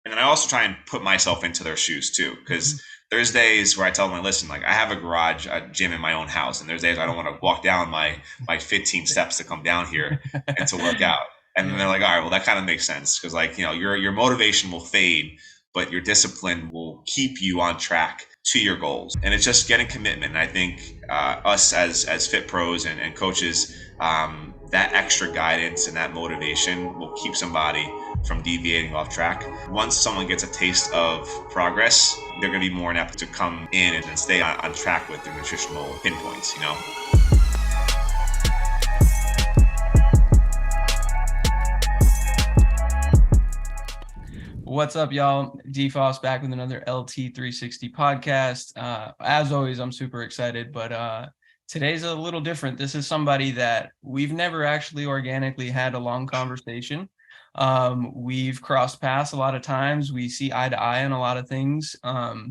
And then I also try and put myself into their shoes too, because there's days where I tell them, listen, like I have a gym in my own house, and there's days I don't want to walk down my 15 steps to come down here and to work out. And then they're like, all right, well, that kind of makes sense, because like, your motivation will fade, but your discipline will keep you on track to your goals. And it's just getting commitment. And I think us as fit pros and coaches, that extra guidance and that motivation will keep somebody from deviating off track. Once someone gets a taste of progress, they're going to be more apt to come in and stay on track with their nutritional pinpoints, What's up, y'all? DFOS back with another LT360 podcast. As always, I'm super excited, but today's a little different. This is somebody that we've never actually organically had a long conversation. We've crossed paths a lot of times. We see eye to eye on a lot of things. I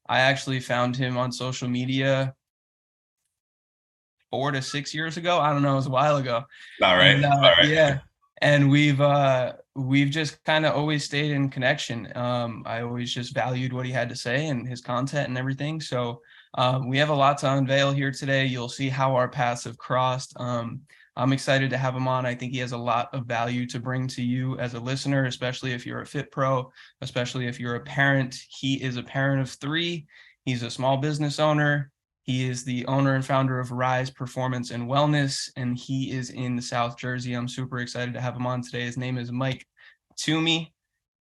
actually found him on social media 4 to 6 years ago. I don't know, it was a while ago. All right. Yeah. And we've just kind of always stayed in connection. I always just valued what he had to say and his content and everything. So we have a lot to unveil here today. You'll see how our paths have crossed. I'm excited to have him on. I think he has a lot of value to bring to you as a listener, especially if you're a fit pro, especially if you're a parent. He is a parent of 3. He's a small business owner. He is the owner and founder of Rise Performance and Wellness, and he is in South Jersey. I'm super excited to have him on today. His name is Mike Tummi,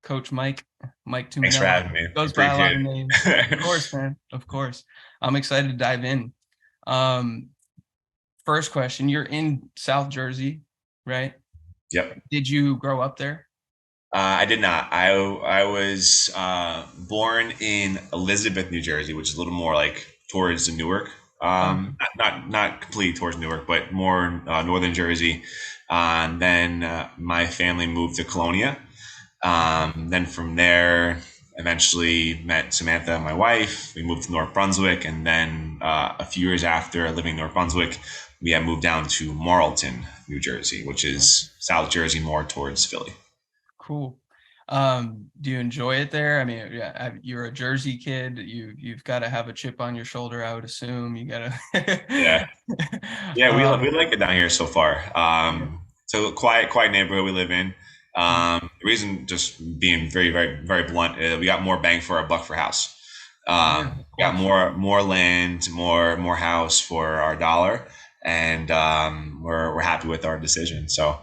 Coach Mike Tummi. Thanks for having me. Goes by a lot of names. Of course, man. Of course. I'm excited to dive in. First question, you're in South Jersey, right? Yep. Did you grow up there? I did not. I was born in Elizabeth, New Jersey, which is a little more like towards Newark. Not completely towards Newark, but more northern Jersey. And then my family moved to Colonia. Then from there, eventually met Samantha, my wife. We moved to North Brunswick, and then a few years after living in North Brunswick, we had moved down to Marlton, New Jersey, which is South Jersey, more towards Philly. Cool. Do you enjoy it there? I mean, yeah, you're a Jersey kid. You've got to have a chip on your shoulder, I would assume. You gotta. Yeah. We like it down here so far. So quiet neighborhood we live in. The reason, just being very, very, very blunt, we got more bang for our buck for house. We got more land, more house for our dollar, and we're happy with our decision. So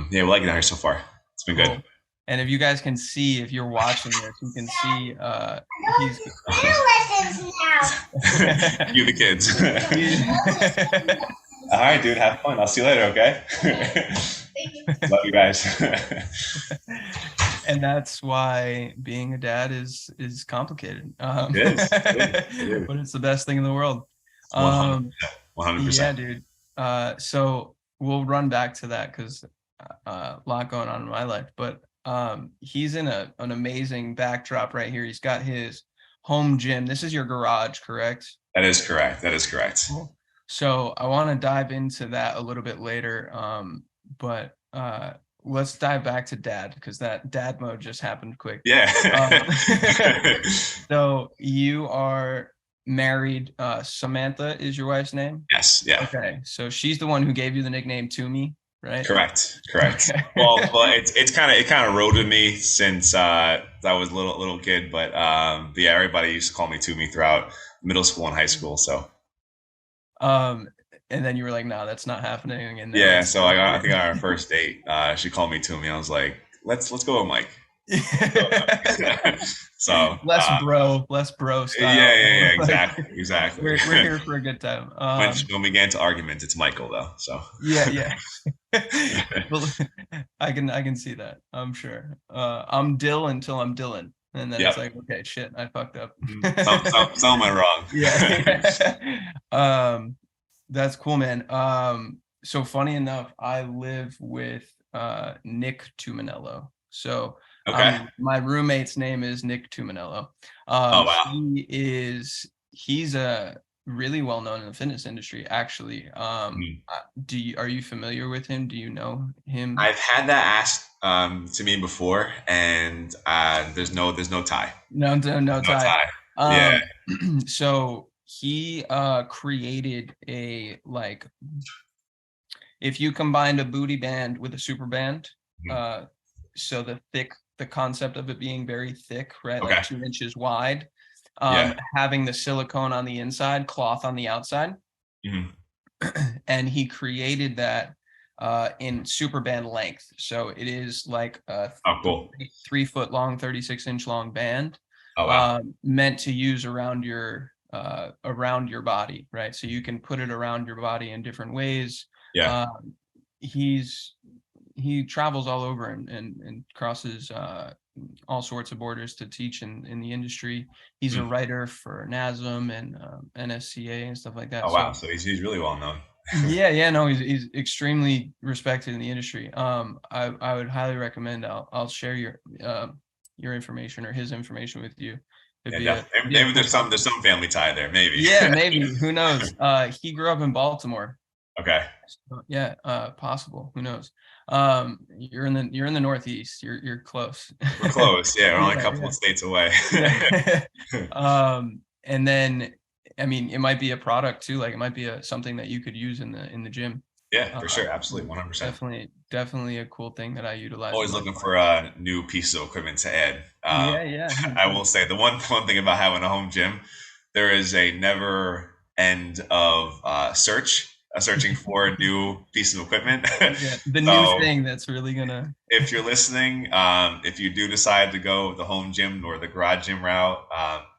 we like it down here so far. It's been good. And if you guys can see, if you're watching this, you can see he's you the kids. All right, dude, have fun. I'll see you later, okay? Love you guys. And that's why being a dad is complicated. It is. But it's the best thing in the world. 100%. Yeah, dude. So we'll run back to that because a lot going on in my life, but he's in an amazing backdrop right here. He's got his home gym. This is your garage, correct? That is correct. Cool. So I want to dive into that a little bit later. But let's dive back to dad, because that dad mode just happened quick. Yeah. So you are married. Samantha is your wife's name? Yes. Yeah. Okay. So she's the one who gave you the nickname Tummi, right? Correct. Okay. Well, it kind of rode with me since I was a little kid, but yeah, everybody used to call me Tummi throughout middle school and high school. So. And then you were like, no, that's not happening. And yeah, so I think on our first date, she called me Tummi. I was like, let's go with Mike. So less bro style. Yeah, exactly. We're here for a good time. When we get into arguments, it's Michael though. So yeah. Well, I can see that. I'm sure. I'm Dill until I'm Dylan, and then It's like, okay, shit, I fucked up. Some went wrong. Yeah. That's cool, man. So funny enough, I live with Nick Tuminello. So my roommate's name is Nick Tuminello. Oh wow. He's a really well known in the fitness industry, actually. Are you familiar with him? Do you know him? I've had that asked to me before, and there's no tie. No, no No tie. tie. Yeah. So he created a, like, if you combined a booty band with a super band, Mhm. so the concept of it being very thick, right, like Okay. 2 inches wide, Yeah. having the silicone on the inside, cloth on the outside, Mhm. and he created that in super band length. So it is like a Oh, cool. 3 foot long, 36-inch long band, Oh, wow. meant to use around your body, right? So you can put it around your body in different ways. Yeah. Um, he travels all over and crosses all sorts of borders to teach in the industry. He's a Mm. writer for NASM and NSCA and stuff like that. Oh, wow. So So he's really well known. yeah, no, he's extremely respected in the industry. I would highly recommend. I'll share your information or his information with you. It'd Yeah, be a definitely. be a Maybe cool there's some family tie there. Maybe. Yeah, maybe. Who knows? He grew up in Baltimore. Okay. So, yeah, possible. Who knows? You're in the Northeast. You're close. We're close. Yeah, we're only a Yeah, couple of states away. yeah. And then, I mean, it might be a product too. Like, it might be something that you could use in the gym. Yeah, for sure. Absolutely. 100%. Definitely a cool thing that I utilize in Always my looking clients. for new pieces of equipment to add. Yeah. I will say the one thing about having a home gym, there is a never end of searching for new pieces of equipment. Yeah, the new So thing that's really gonna. if you're listening, if you do decide to go the home gym or the garage gym route,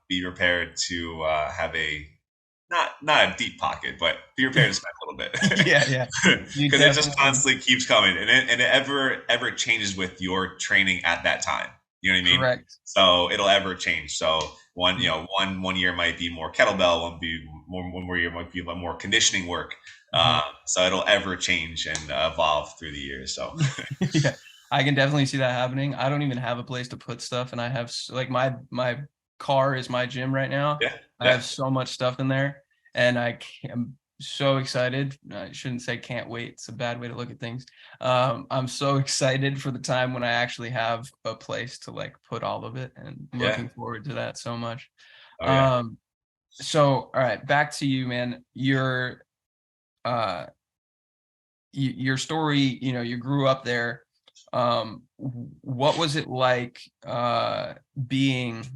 be prepared to have a not a deep pocket, but be prepared to spend a little bit. Yeah. You Because it just definitely. constantly keeps coming, and it ever changes with your training at that time. You know what I mean? Correct. So it'll ever change. So one year might be more kettlebell, one more year might be more conditioning work. Mhm. So it'll ever change and evolve through the years. So Yeah, I can definitely see that happening. I don't even have a place to put stuff, and I have like my car is my gym right now. yeah, I yeah, have so much stuff in there, and I'm so excited. I shouldn't say can't wait. It's a bad way to look at things. I'm so excited for the time when I actually have a place to, like, put all of it, and yeah. looking forward to that so much. Oh yeah. Um, so all right, back to you, man. Uh your story, you grew up there. What was it like being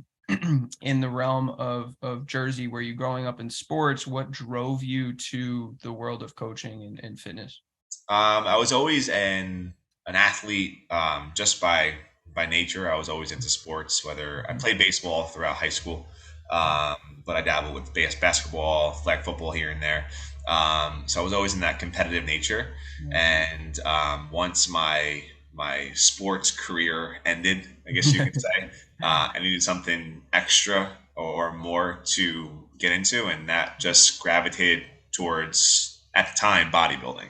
in the realm of Jersey? Were you growing up in sports? What drove you to the world of coaching and fitness? I was always an athlete, just by nature. I was always into sports. Whether I played baseball throughout high school, but I dabbled with basketball, flag football here and there. So I was always in that competitive nature. Yeah. And once my sports career ended, I guess you could say, I needed something extra or more to get into, and that just gravitated towards, at the time, bodybuilding.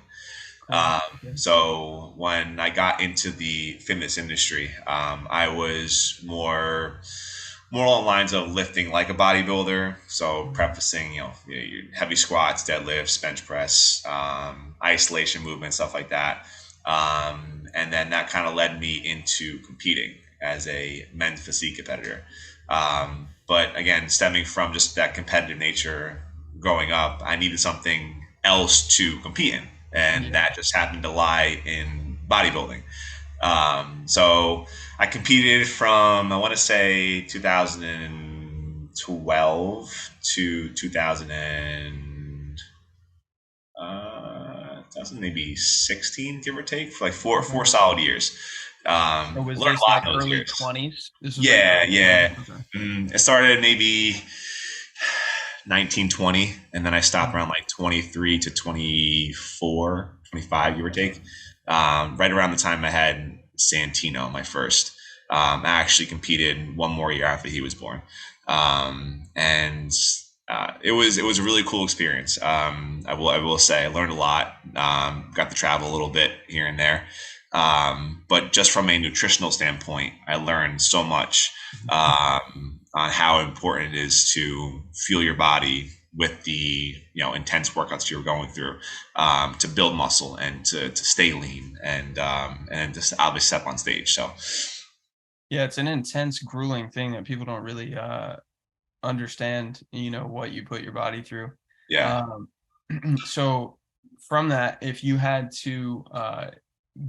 Cool. Okay. So when I got into the fitness industry, I was more along the lines of lifting like a bodybuilder. So prefacing, your heavy squats, deadlifts, bench press, isolation movement, stuff like that. And then that kind of led me into competing as a men's physique competitor. But again, stemming from just that competitive nature growing up, I needed something else to compete in, and Yeah. that just happened to lie in bodybuilding. So I competed from, I want to say, 2012 to 2000 maybe 16, give or take, for like four Okay. solid years. So was Learned this a lot like in those early years. 20s? This was like Yeah, early 20s. yeah. Okay. It started maybe 1920, and then I stopped around like 23 to 24, 25, give or take. Right around the time I had Santino, my first. I actually competed one more year after he was born. And it was a really cool experience. I will say I learned a lot. Got to travel a little bit here and there. But just from a nutritional standpoint, I learned so much on how important it is to fuel your body with the intense workouts you were going through, to build muscle and to stay lean and just obviously step on stage. So Yeah, it's an intense, grueling thing that people don't really understand, what you put your body through. yeah. Um, so from that, if you had to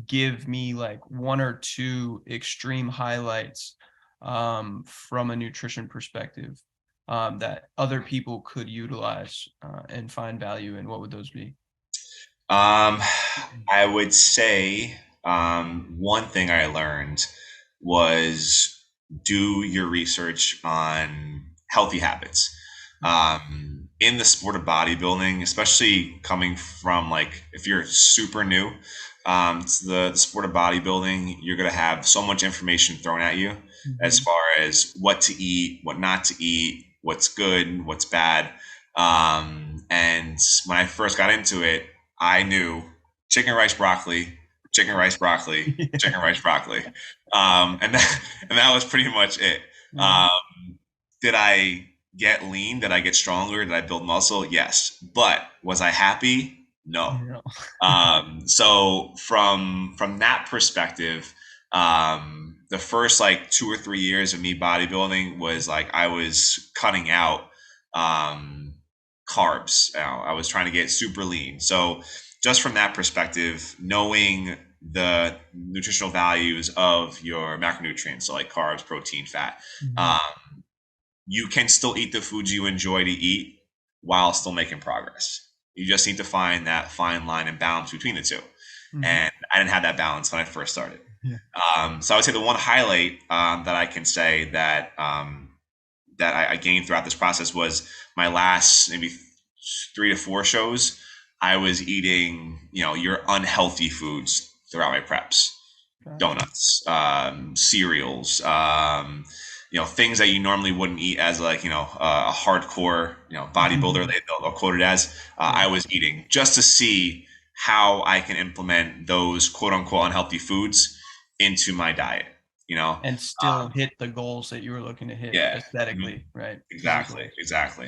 give me like one or two extreme highlights from a nutrition perspective that other people could utilize and find value in, what would those be? I would say one thing I learned was do your research on healthy habits. In the sport of bodybuilding, especially coming from like if you're super new to the sport of bodybuilding, you're going to have so much information thrown at you as far as what to eat, what not to eat, what's good, what's bad. And when I first got into it, I knew chicken, rice, broccoli, chicken, rice, broccoli, chicken, rice, broccoli. And that was pretty much it. Um, did I get lean? Did I get stronger? Did I build muscle? Yes. But was I happy? No. So from that perspective, the first like 2 or 3 years of me bodybuilding was like I was cutting out carbs. I was trying to get super lean. So just from that perspective, knowing the nutritional values of your macronutrients, so like carbs, protein, fat, you can still eat the foods you enjoy to eat while still making progress. You just need to find that fine line and balance between the two. And I didn't have that balance when I first started. So I would say the one highlight that I can say that that I gained throughout this process was my last maybe 3 to 4 shows. I was eating, your unhealthy foods throughout my preps, donuts, cereals, things that you normally wouldn't eat as like, a hardcore, bodybuilder, they'll quote it as, I was eating just to see how I can implement those quote unquote unhealthy foods into my diet, and still hit the goals that you were looking to hit aesthetically, right? Exactly.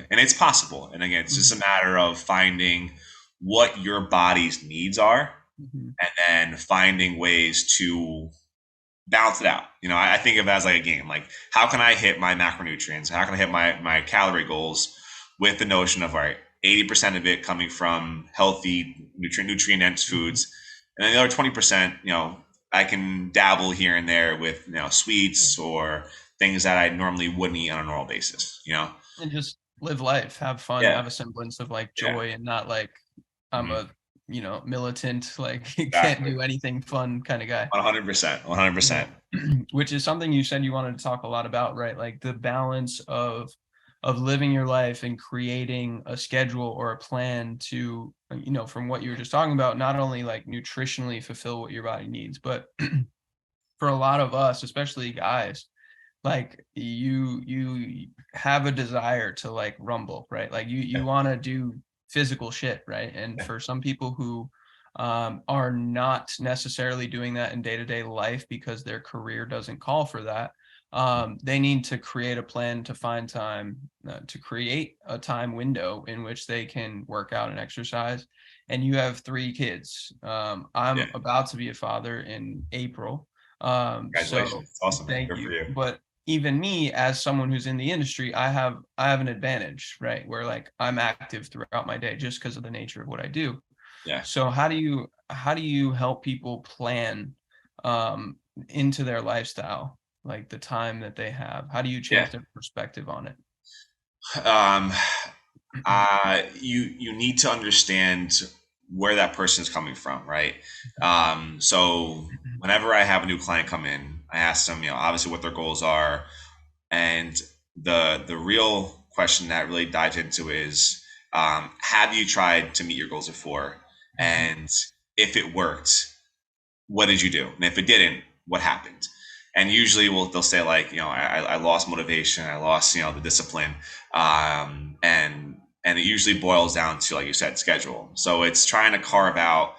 And it's possible. And again, it's just a matter of finding what your body's needs are and then finding ways to balance it out. I think of it as like a game. Like, how can I hit my macronutrients? How can I hit my calorie goals with the notion of, all right, 80% of it coming from healthy, nutrient-dense foods, and then the other 20%, I can dabble here and there with, sweets or things that I normally wouldn't eat on a normal basis, And just live life, have fun, have a semblance of like joy, and not like I'm a militant, like can't do anything fun kind of guy. 100%. Which is something you said you wanted to talk a lot about, right? Like the balance of living your life and creating a schedule or a plan to, from what you were just talking about, not only like nutritionally fulfill what your body needs, but for a lot of us, especially guys, like you have a desire to like rumble, right? Like you want to do physical shit, right? And for some people who are not necessarily doing that in day-to-day life because their career doesn't call for that, they need to create a plan to find time to create a time window in which they can work out and exercise. And you have 3 kids. I'm about to be a father in April. Congratulations. So it's awesome. thank Good you. for you. But even me, as someone who's in the industry, I have an advantage, right? Where like I'm active throughout my day just because of the nature of what I do. Yeah. So how do you help people plan into their lifestyle, like the time that they have? How do you change their perspective on it? You need to understand where that person is coming from, right? So whenever I have a new client come in, I ask them, obviously what their goals are, and the real question that really dives into is, have you tried to meet your goals before? And if it worked, what did you do? And if it didn't, what happened? And usually they'll say like, I lost motivation, I lost, the discipline. And it usually boils down to, like you said, schedule. So it's trying to carve out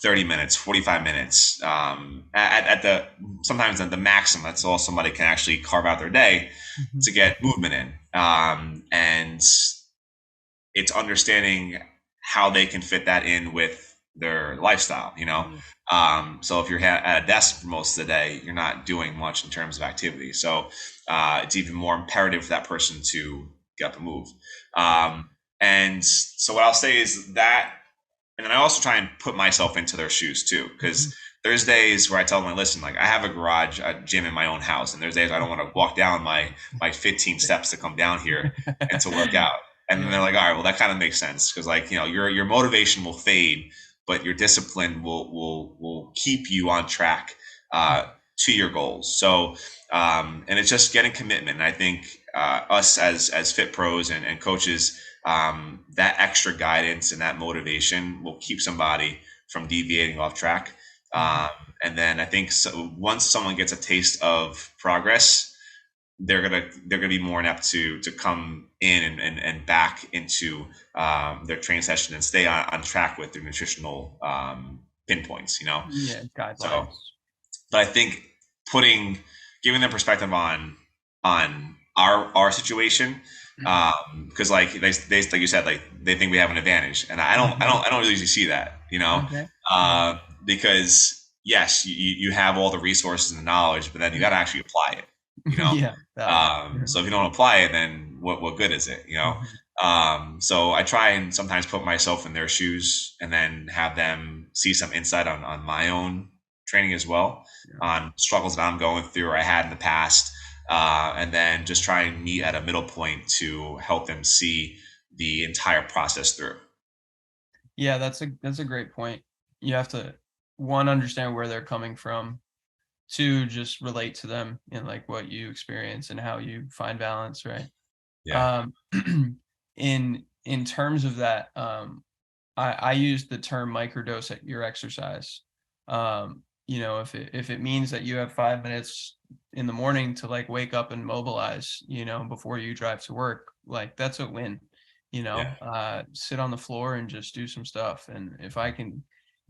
30 minutes, 45 minutes at the sometimes at the maximum. That's all somebody can actually carve out their day to get movement in. And it's understanding how they can fit that in with their lifestyle, so if you're at a desk for most of the day, you're not doing much in terms of activity. So it's even more imperative for that person to get up and move. And so what I'll say is that, and then I also try and put myself into their shoes too, because there's days where I tell them, listen, like I have a gym in my own house, and there's days I don't want to walk down my 15 steps to come down here and to work out. And then they're like, all right, well, that kind of makes sense, because like, your motivation will fade, but your discipline will keep you on track to your goals. So, and it's just getting commitment. And I think us as fit pros and coaches, that extra guidance and that motivation will keep somebody from deviating off track. And then I think once someone gets a taste of progress, they're gonna be more inept to come in and back into their training session and stay on track with their nutritional pinpoints. Yeah, guidelines. So, but I think giving them perspective on our situation, because like they like you said, like they think we have an advantage, and I don't really see that, Okay. because yes, you have all the resources and the knowledge, but then you got to actually apply it. Yeah. So if you don't apply it, then what good is it? So I try and sometimes put myself in their shoes and then have them see some insight on my own training as well, on struggles that I'm going through or I had in the past. And then just try and meet at a middle point to help them see the entire process through. Yeah, that's a great point. You have to, one, understand where they're coming from, two, just relate to them in like what you experience and how you find balance, right? Yeah. In terms of that, I use the term microdose at your exercise. If it means that you have 5 minutes in the morning to like wake up and mobilize, before you drive to work, like that's a win. Sit on the floor and just do some stuff. And if I can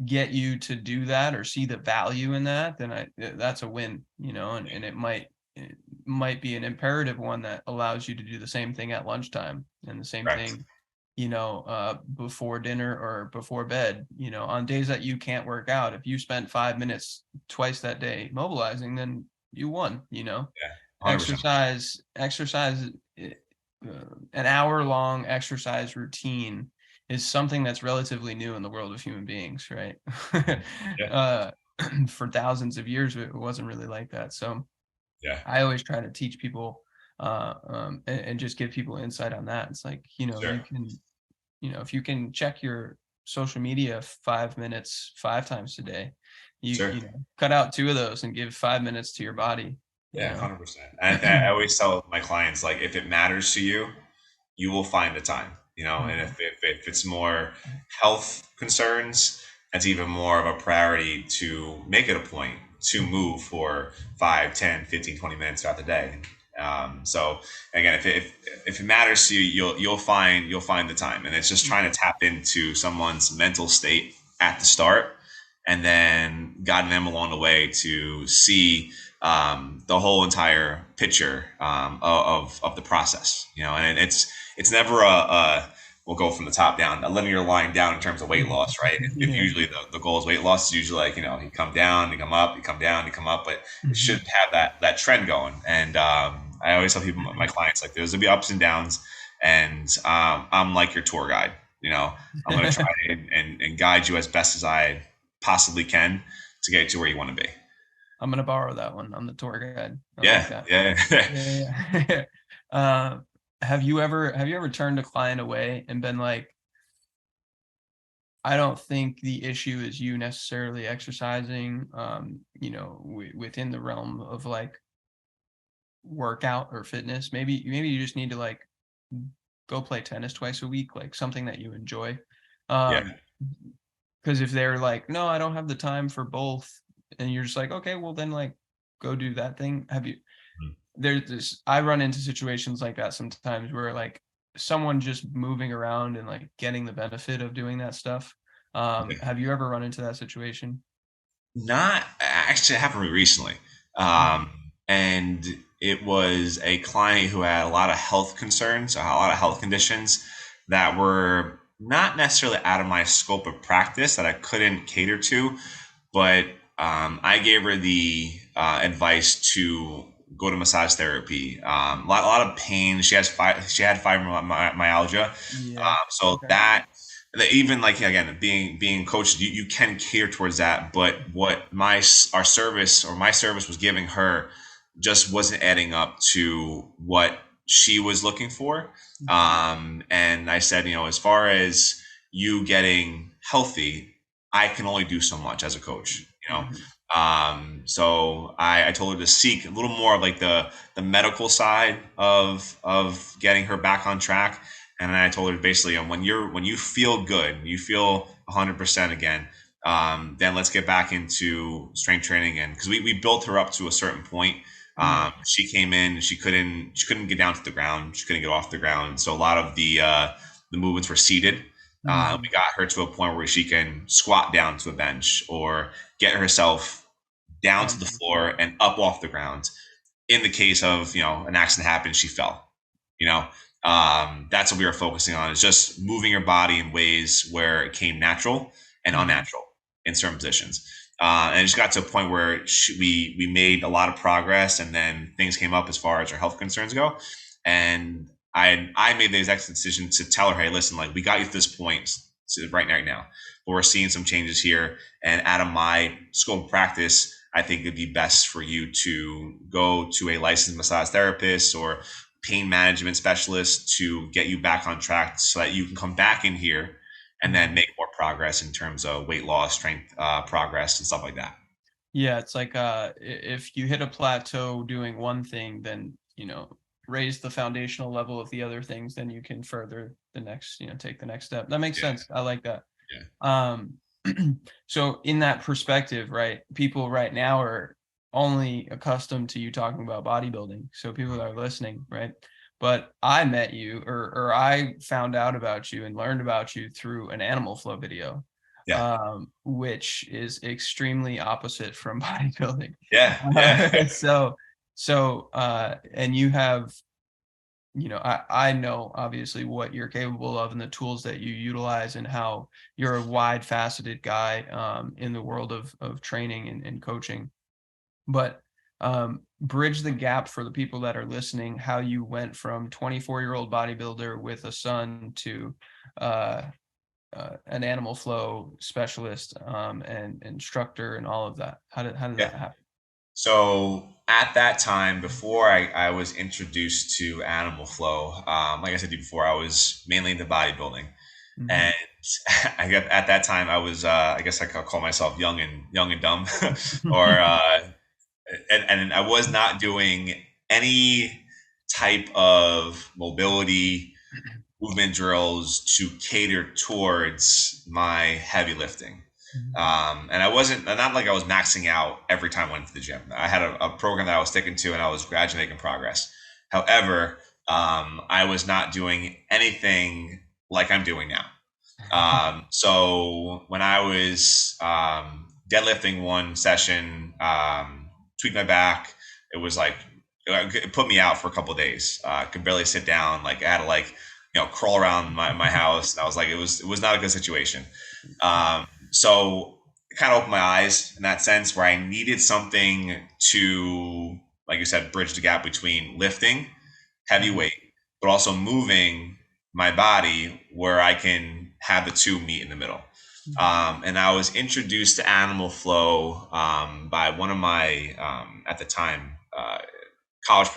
get you to do that or see the value in that, then that's a win, and it might be an imperative one that allows you to do the same thing at lunchtime and the same Correct. thing, before dinner or before bed, on days that you can't work out. If you spent 5 minutes twice that day mobilizing, then you won, Yeah. 100%. Exercise, an hour-long exercise routine is something that's relatively new in the world of human beings, right? For thousands of years, it wasn't really like that. So I always try to teach people and just give people insight on that. It's like, you can, if you can check your social media 5 minutes 5 times a day, you cut out 2 of those and give 5 minutes to your body. Yeah, 100%. I always tell my clients, like, if it matters to you, you will find the time, and if it's more health concerns, that's even more of a priority to make it a point to move for 5, 10, 15, 20 minutes throughout the day. So again, if it matters to you, you'll find the time, and it's just trying to tap into someone's mental state at the start, and then guiding them along the way to see the whole entire picture of the process, and it's never we'll go from the top down, a linear line down in terms of weight loss, right? If usually the goal is weight loss, it's usually like, you come down, you come up, you come down, you come up, but it should have that trend going. And I always tell people, my clients, like, there's gonna be ups and downs, and I'm like your tour guide. I'm gonna try and guide you as best as I possibly can to get to where you want to be. I'm gonna borrow that one. I'm the tour guide. Yeah. Have you ever turned a client away and been like, I don't think the issue is you necessarily exercising, within the realm of like workout or fitness? Maybe you just need to like go play tennis twice a week, like something that you enjoy. Because if they're like, no, I don't have the time for both, and you're just like, okay, well then like go do that thing. There's this, I run into situations like that sometimes where like someone just moving around and like getting the benefit of doing that stuff. Have you ever run into that situation? Not actually, it happened recently. And it was a client who had a lot of health concerns, a lot of health conditions. that were not necessarily out of my scope of practice that I couldn't cater to, but I gave her the advice to go to massage therapy. A lot of pain. She had fibromyalgia. Yeah. So Okay. that even like again being coached, you can cater towards that. But what my service was giving her just wasn't adding up to what she was looking for. And I said, as far as you getting healthy, I can only do so much as a coach, Mm-hmm. So I told her to seek a little more of like the medical side of getting her back on track. And then I told her basically, when you feel good, you feel 100% again, then let's get back into strength training. And because we built her up to a certain point, Yeah. she came in, she couldn't get down to the ground, she couldn't get off the ground. So a lot of the movements were seated. Mm-hmm. We got her to a point where she can squat down to a bench or get herself down to the floor and up off the ground. In the case of, an accident happened, she fell. You know, that's what we were focusing on, is just moving your body in ways where it came natural and Mm-hmm. unnatural in certain positions. And it just got to a point where we made a lot of progress, and then things came up as far as our health concerns go. And I made the exact decision to tell her, hey, listen, like we got you to this point right now, but we're seeing some changes here, and out of my scope of practice, I think it'd be best for you to go to a licensed massage therapist or pain management specialist to get you back on track so that you can come back in here and then Mm-hmm. make more progress in terms of weight loss, strength progress, and stuff like that. Yeah, it's like if you hit a plateau doing one thing, then raise the foundational level of the other things, then you can further the next, take the next step. That makes Yeah, sense. I like that. yeah, Um, so in that perspective, right, people right now are only accustomed to you talking about bodybuilding. So people that are listening, right? But I met you, or I found out about you and learned about you through an Animal Flow video, yeah, which is extremely opposite from bodybuilding. yeah, yeah, And you have, I know obviously what you're capable of and the tools that you utilize and how you're a wide faceted guy in the world of training and coaching. But bridge the gap for the people that are listening, how you went from 24-year-old bodybuilder with a son to uh, an animal flow specialist and instructor and all of that. How did yeah. that happen? So at that time, before I was introduced to Animal Flow, like I said to you before, I was mainly into bodybuilding. Mm-hmm. And I guess at that time I was, I guess I could call myself young and dumb, or and I was not doing any type of mobility movement drills to cater towards my heavy lifting. And I wasn't, not like I was maxing out every time I went to the gym. I had a program that I was sticking to, and I was gradually making progress. However, I was not doing anything like I'm doing now. So when I was deadlifting one session, tweaked my back, it was like it put me out for a couple of days. I could barely sit down. Like I had to crawl around my house, and I was like it was not a good situation. So it kind of opened my eyes in that sense, where I needed something to, like you said, bridge the gap between lifting heavy Mhm. weight, but also moving my body where I can have the two meet in the middle. Mhm. And I was introduced to Animal Flow by one of my, at the time, college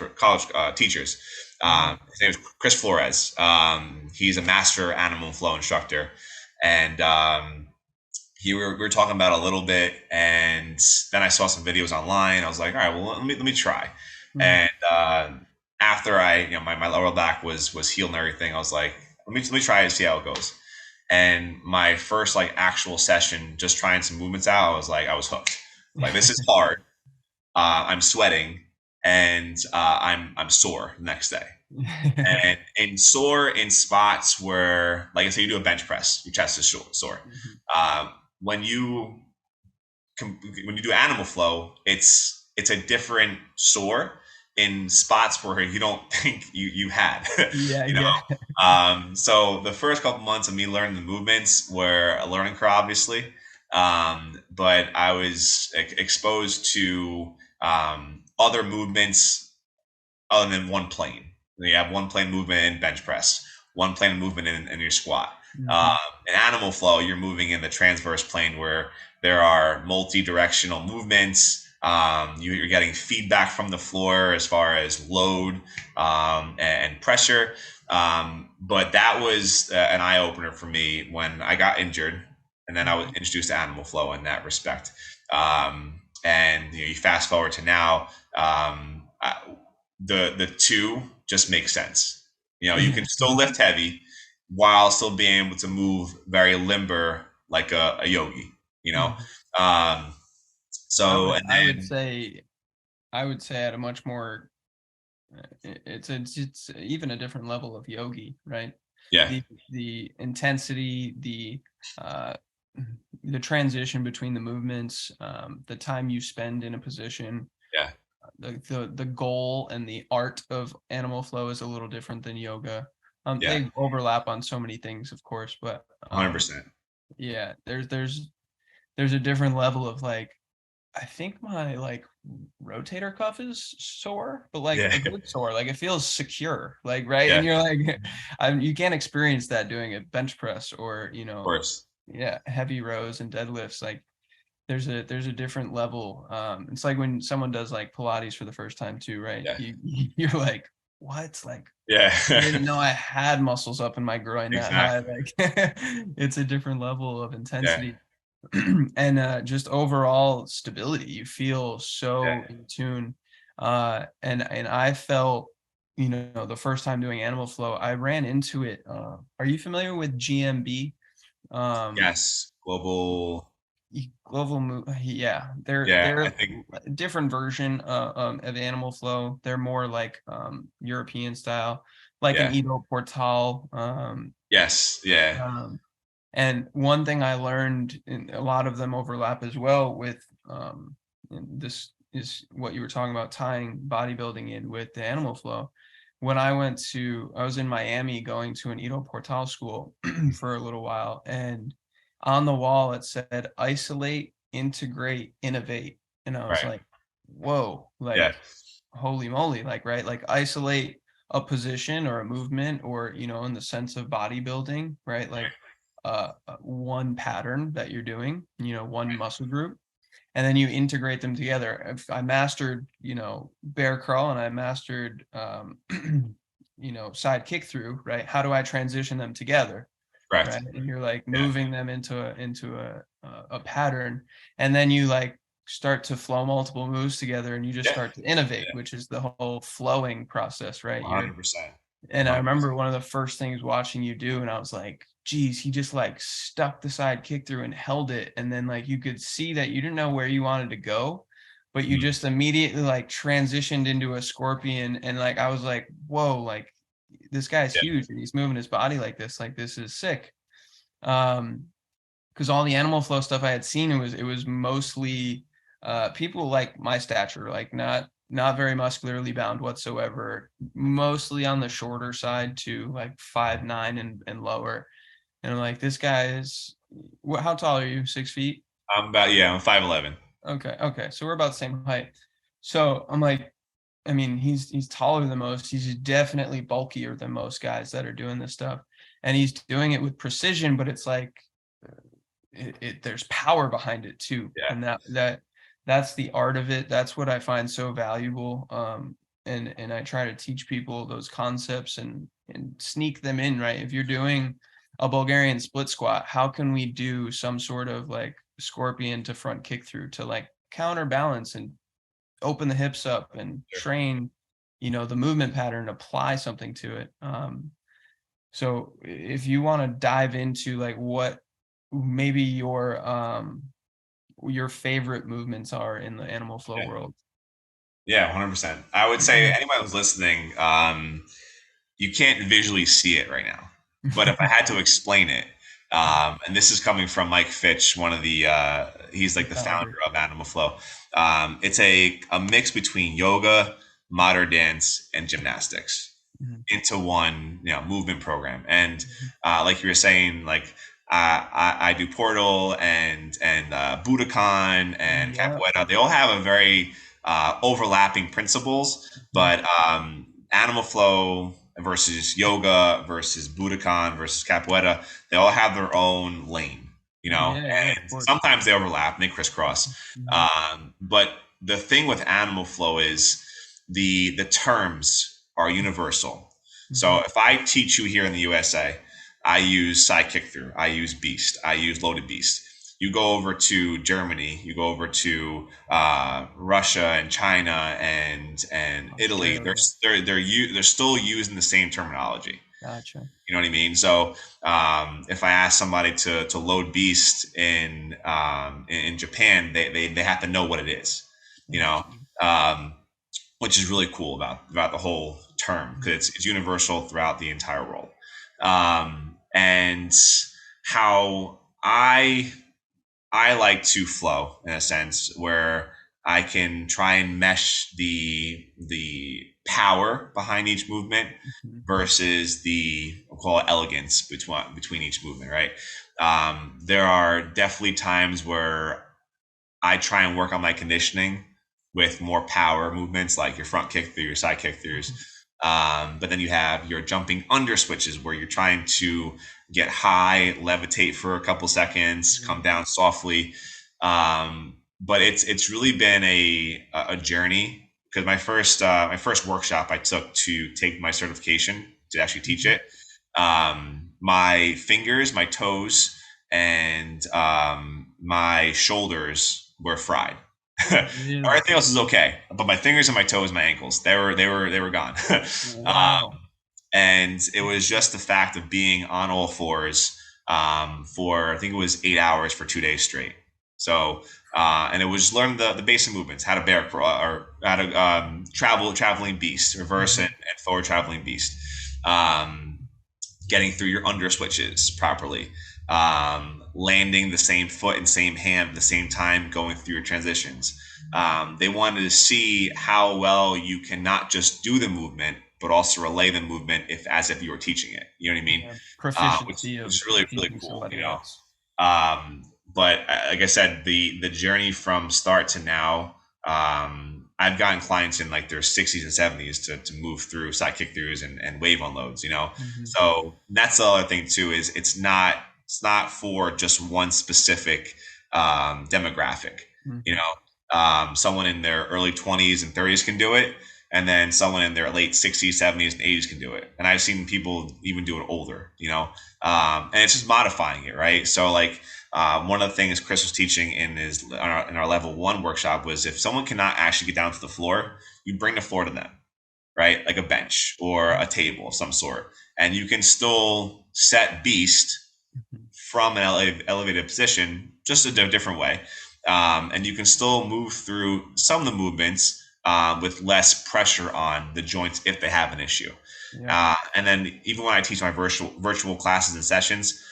teachers. Mhm. His name is Chris Flores. He's a master Animal Flow instructor. And we were talking about it a little bit, and then I saw some videos online. I was like, all right, well, let me try. Mhm. And after my lower back was healed and everything, I was like, let me try and see how it goes. And my first like actual session, just trying some movements out, I was hooked. Like this is hard. I'm sweating, and I'm sore the next day, and sore in spots where, like I say, you do a bench press, your chest is sore. Mhm. Um, when you when you do Animal Flow, it's a different sore in spots where you don't think you had, Yeah, you know. yeah. So the first couple months of me learning the movements were a learning curve, obviously. But I was exposed to other movements other than one plane. You have one plane movement in bench press, one plane movement in your squat. Um, Hmm. in animal flow, you're moving in the transverse plane where there are multi-directional movements. You're getting feedback from the floor as far as load and pressure. But that was an eye opener for me when I got injured, and then I was introduced to animal flow in that respect. And you fast forward to now, the two just make sense. You Yeah. can still lift heavy while still being able to move very limber like a yogi. You know, Mhm. um, I so would and I would then say I would say at a much more it's even a different level of yogi, right? yeah, The intensity, uh the transition between the movements, the time you spend in a position, yeah, the goal and the art of animal flow is a little different than yoga. yeah, They overlap on so many things, of course, but 100%. yeah, there's a different level of like I think my like rotator cuff is sore, but like Yeah, a of good sore. Like it feels secure, like right. yeah, And of you're like, you can't experience that doing a bench press or course. yeah, heavy rows and deadlifts. Like there's a different level. It's like when someone does like Pilates for the first time too, right? Yeah, You're like, what? Like yeah, I didn't know I had muscles up in my groin that high. exactly. Like it's a different level of Yeah, intensity. And just overall stability. You feel yeah, so in tune. And I felt, the first time doing animal flow, I ran into it. Are you familiar with GMB? Um, yes. Global. Global move, yeah, Yeah, they're I think. a different version of animal flow. They're more like European style, like an Yeah. Ido Portal. Yes. Yeah. Um, And one thing I learned, and a lot of them overlap as well with, and this is what you were talking about, tying bodybuilding in with the animal flow. When I was in Miami going to an Ido Portal school for a little while, and on the wall it said, isolate, integrate, innovate. And I was Right. like, whoa, Yeah. like, holy moly, like, right? Like, isolate a position or a movement, or, in the sense of bodybuilding, right? Like, one pattern that you're doing, one muscle group, and then you integrate them together. If I mastered, bear crawl, and I mastered, side kick through, right? How do I transition them together, Correct. right? And you're like Yeah. moving them into a pattern, and then you like start to flow multiple moves together, and you just Yeah. start to innovate, Yeah. which is the whole flowing process, right? You're 100%. and I 100%. remember one of the first things watching you do, and I was like, geez, he just like stuck the side kick through and held it. And then like you could see that you didn't know where you wanted to go, but you Mhm. just immediately like transitioned into a scorpion. And like I was like, whoa, like this guy's Yeah. huge and he's moving his body like this. Like this is sick. Um, because all the animal flow stuff I had seen, it was mostly people like my stature, like not very muscularly bound whatsoever, mostly on the shorter side to like 5'9" and lower. And I'm like, this guy is how tall are you? 6 feet? I'm 5'11". Okay, okay. So we're about the same height. So I'm like, I mean, he's taller than most. He's definitely bulkier than most guys that are doing this stuff. And he's doing it with precision, but it's like there's power behind it too, Yeah. and that's the art of it. That's what I find so valuable. And I try to teach people those concepts and sneak them in, right? If you're doing a Bulgarian split squat, how can we do some sort of like scorpion to front kick through to like counterbalance and open the hips up and Sure. train, the movement pattern, apply something to it. So if you want to dive into like what maybe your favorite movements are in the animal flow Yeah. world. Yeah. 100%. I would say anyone who's listening, you can't visually see it right now, but if I had to explain it, and this is coming from Mike Fitch, one of the he's The like the founder founder. of Animal Flow. It's a mix between yoga, modern dance, and gymnastics Mhm. into one, movement program. And Mhm. like you were saying, like I do Portal and Budokan and Yeah. Capoeira. They all have a very overlapping principles, Mhm. but Animal Flow versus yoga versus Budokan versus Capoeira, they all have their own lane, Yeah, yeah, of and course. sometimes they overlap and they crisscross. Mhm. But the thing with Animal Flow is the terms are universal. So Mhm. if I teach you here in the USA, I use side kick through, I use beast, I use loaded beast. You go over to Germany, you go over to Russia and China and Italy. Australia. They're still using the same terminology. Gotcha. You know what I mean? So if I ask somebody to load beast in Japan, they have to know what it is. You know, Interesting. um, which is really cool about the whole term Mhm. because it's universal throughout the entire world. And how I like to flow in a sense where I can try and mesh the power behind each movement Mhm. versus the, we'll call it, elegance between each movement, right? There are definitely times where I try and work on my conditioning with more power movements, like your front kick through, your side kick throughs. Mhm. But then you have your jumping under switches where you're trying to get high, levitate for a couple seconds, Mhm. come down softly. But it's really been a journey because my first workshop I took to take my certification to actually teach Mhm. it. My fingers, my toes, and my shoulders were fried. Really? Everything else is okay, but my fingers and my toes, my ankles, they were gone. Wow. And it was just the fact of being on all fours for I think it was 8 hours for 2 days straight. So and it was learning the basic movements, how to bear crawl or how to traveling beast, reverse Mhm. and forward traveling beast. Um, Getting through your under switches properly, landing the same foot and same hand at the same time, going through your transitions. They wanted to see how well you can not just do the movement, but also relay the movement as if you were teaching it. You know what I mean? Yeah. Which, Proficiency which of is really really teaching cool. somebody else. But like I said, the journey from start to now, I've gotten clients in like their 60s and 70s to move through side kick throughs and wave unloads, Mhm. So that's the other thing too, is it's not for just one specific demographic. You Mhm. know, someone in their early 20s and 30s can do it, and then someone in their late 60s, 70s, and 80s can do it. And I've seen people even do it older, and it's just modifying it, right? So like one of the things Chris was teaching in our level one workshop was if someone cannot actually get down to the floor, you bring the floor to them, right? Like a bench or a table of some sort, and you can still set beast Mhm. from an elevated position, just a different way. And you can still move through some of the movements with less pressure on the joints if they have an issue. Yeah. And then even when I teach my virtual classes and sessions,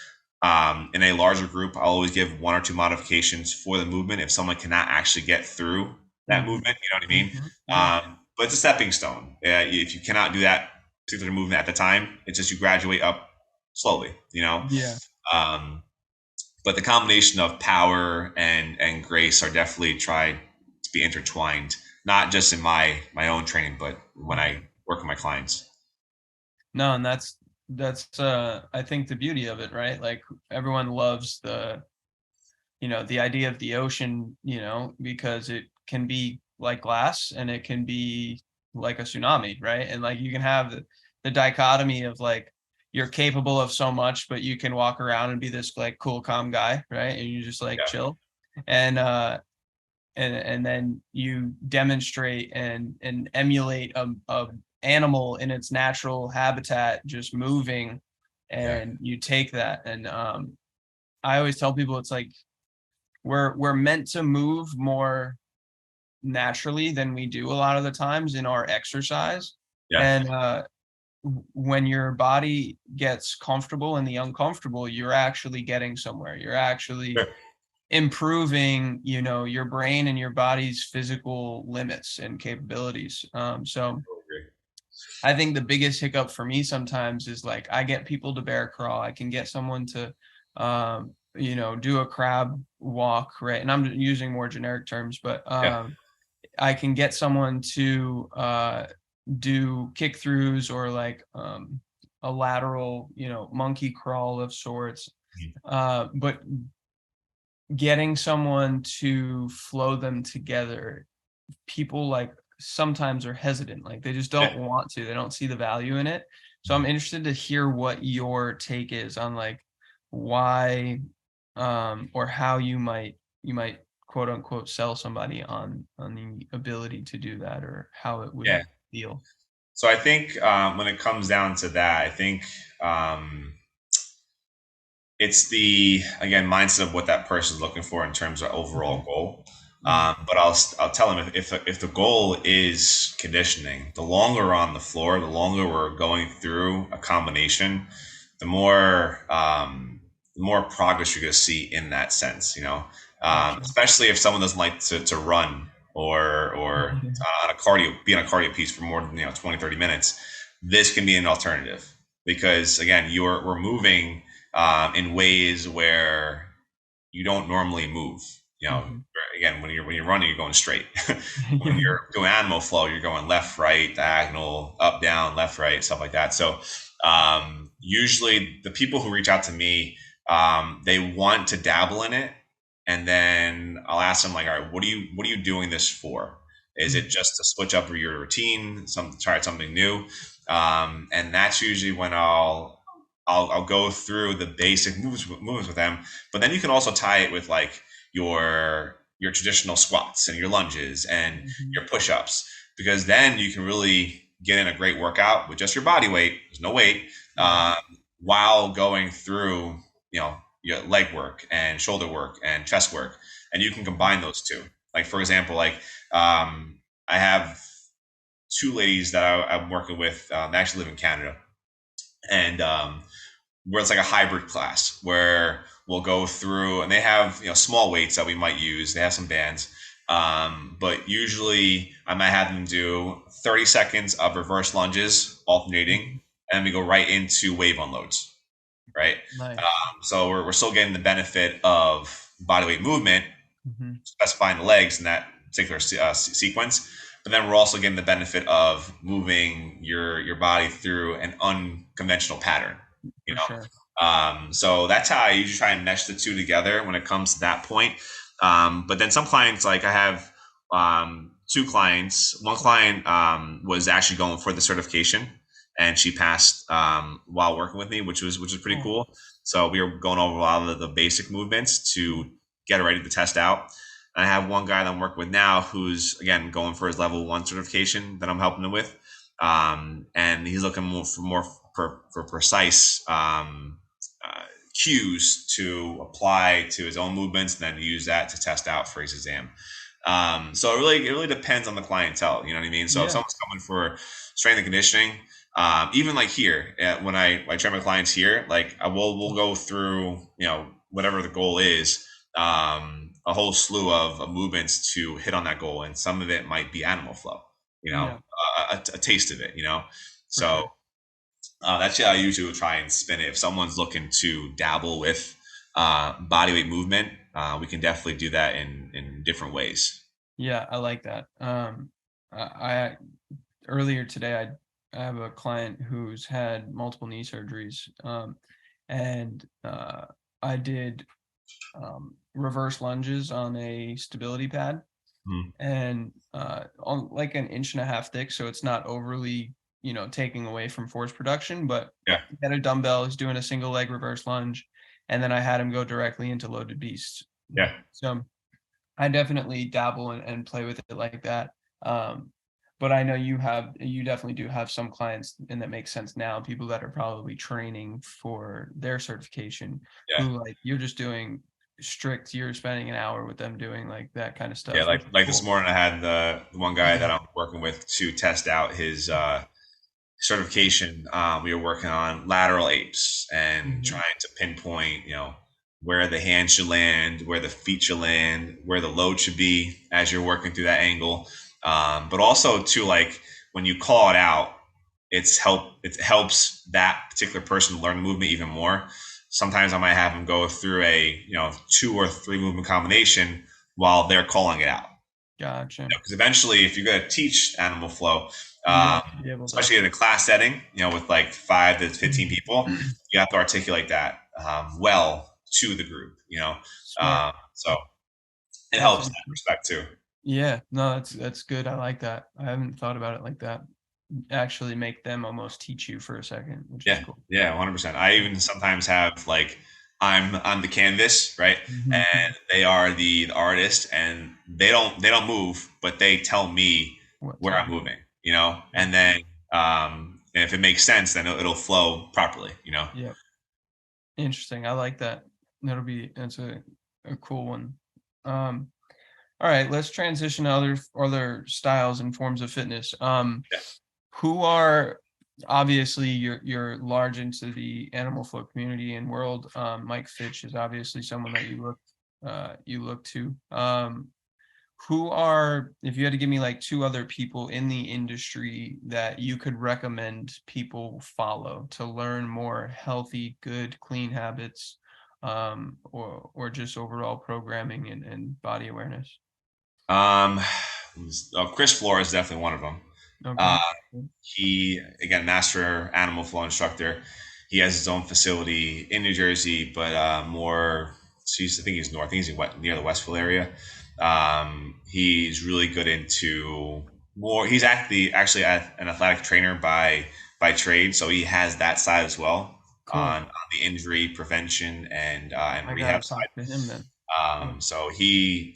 in a larger group, I'll always give one or two modifications for the movement if someone cannot actually get through that Mhm. movement. You know what I mean? Mhm. Yeah. But it's a stepping stone. If you cannot do that particular movement at the time, it's just you graduate up slowly. Yeah. Um, but the combination of power and grace are definitely tried to be intertwined, not just in my own training, but when Mhm. I work with my clients. No, and that's I think the beauty of it, right? Like everyone loves the idea of the ocean, because it can be like glass and it can be like a tsunami, right? And like you can have the dichotomy of like you're capable of so much, but you can walk around and be this like cool, calm guy, right? And you just like Yeah, chill. And then you demonstrate and emulate a animal in its natural habitat just moving, yeah, and you take that. And I always tell people it's like we're meant to move more naturally than we do a lot of the times in our exercise. yeah, And when your body gets comfortable in the uncomfortable, you're actually getting somewhere. You're actually sure. improving, your brain and your body's physical limits and capabilities. So I think the biggest hiccup for me sometimes is like I get people to bear crawl. I can get someone to, do a crab walk, right? And I'm using more generic terms, but Yeah. I can get someone to do kick throughs or like a lateral, monkey crawl of sorts. But getting someone to flow them together, people like sometimes are hesitant, like they just don't want to, they don't see the value in it. So I'm interested to hear what your take is on like why or how you might quote unquote sell somebody on the ability to do that, or how it would Yeah. feel. So I think when it comes down to that, I think it's the, again, mindset of what that person's looking for in terms of overall goal. But I'll tell them if the goal is conditioning, the longer we're on the floor, the longer we're going through a combination, the more progress you're going to see in that sense. Gotcha. Especially if someone doesn't like to run or on a cardio, be on a cardio piece for more than 20, 30 minutes. This can be an alternative because again, we're moving in ways where you don't normally move. Again, when you're running, you're going straight. When you're doing animal flow, you're going left, right, diagonal, up, down, left, right, stuff like that. So usually the people who reach out to me, they want to dabble in it, and then I'll ask them like, all right, what are you doing this for? Is it just to switch up your routine, try something new? And that's usually when I'll go through the basic movements with them, but then you can also tie it with like your traditional squats and your lunges and your push-ups, because then you can really get in a great workout with just your body weight. There's no weight, while going through your leg work and shoulder work and chest work, and you can combine those two. Like for example, like I have two ladies that I'm working with. They actually live in Canada, and where it's like a hybrid class where we'll go through, and they have small weights that we might use. They have some bands, but usually I might have them do 30 seconds of reverse lunges alternating, and then we go right into wave unloads, right? Nice. So we're still getting the benefit of bodyweight movement, specifying the legs in that particular sequence, but then we're also getting the benefit of moving your body through an unconventional pattern. Sure. So that's how I usually try and mesh the two together when it comes to that point. But then some clients, like I have two clients. One client was actually going for the certification, and she passed while working with me, which was pretty cool. So we were going over a lot of the basic movements to get her ready to test out. And I have one guy that I'm working with now who's again going for his level 1 certification that I'm helping him with, and he's looking for precise cues to apply to his own movements, and then use that to test out for his exam. So it really depends on the clientele. You know what I mean? So if someone's coming for strength and conditioning, even like here, when I train my clients here, like we'll go through, whatever the goal is, a whole slew of movements to hit on that goal. And some of it might be animal flow, a taste of it, so that's how I usually would try and spin it. If someone's looking to dabble with bodyweight movement, we can definitely do that in different ways. Yeah, I like that. I earlier today, I have a client who's had multiple knee surgeries, and I did reverse lunges on a stability pad, and on like an inch and a half thick, so it's not overly taking away from force production, but he had a dumbbell, he's doing a single leg reverse lunge, and then I had him go directly into loaded beasts. So I definitely dabble and play with it like that. But I know you definitely do have some clients, and that makes sense now, people that are probably training for their certification, who like you're just doing strict, you're spending an hour with them doing like that kind of stuff. Yeah, like this morning I had the one guy that I'm working with to test out his certification. We were working on lateral apes and trying to pinpoint, where the hand should land, where the feet should land, where the load should be as you're working through that angle. But also too, like when you call it out, it helps that particular person learn the movement even more. Sometimes I might have them go through a 2 or 3 movement combination while they're calling it out. Gotcha. Because eventually, if you're going to teach animal flow, especially in a class setting, with like 5 to 15 people, you have to articulate that well to the group. So it helps in that respect too. Yeah, no, that's good. I like that. I haven't thought about it like that. Actually make them almost teach you for a second, which is cool. Yeah, 100%. I even sometimes have like I'm the canvas, right? And they are the artist, and they don't move, but they tell me where I'm moving, and then if it makes sense, then it'll flow properly, Yeah. Interesting. I like that. That's a cool one. All right, let's transition to other styles and forms of fitness. Who are obviously you're large into the animal flow community and world. Mike Fitch is obviously someone that you look to. Who are, if you had to give me like 2 other people in the industry that you could recommend people follow to learn more healthy, good, clean habits, or just overall programming and body awareness? Chris Flores is definitely one of them. Okay. He, again, master animal flow instructor. He has his own facility in New Jersey, but more. I think he's north. I think he's near the Westville area. He's really good into more. He's actually an athletic trainer by trade, so he has that side as well. Cool. on the injury prevention and rehab side. To him then. So he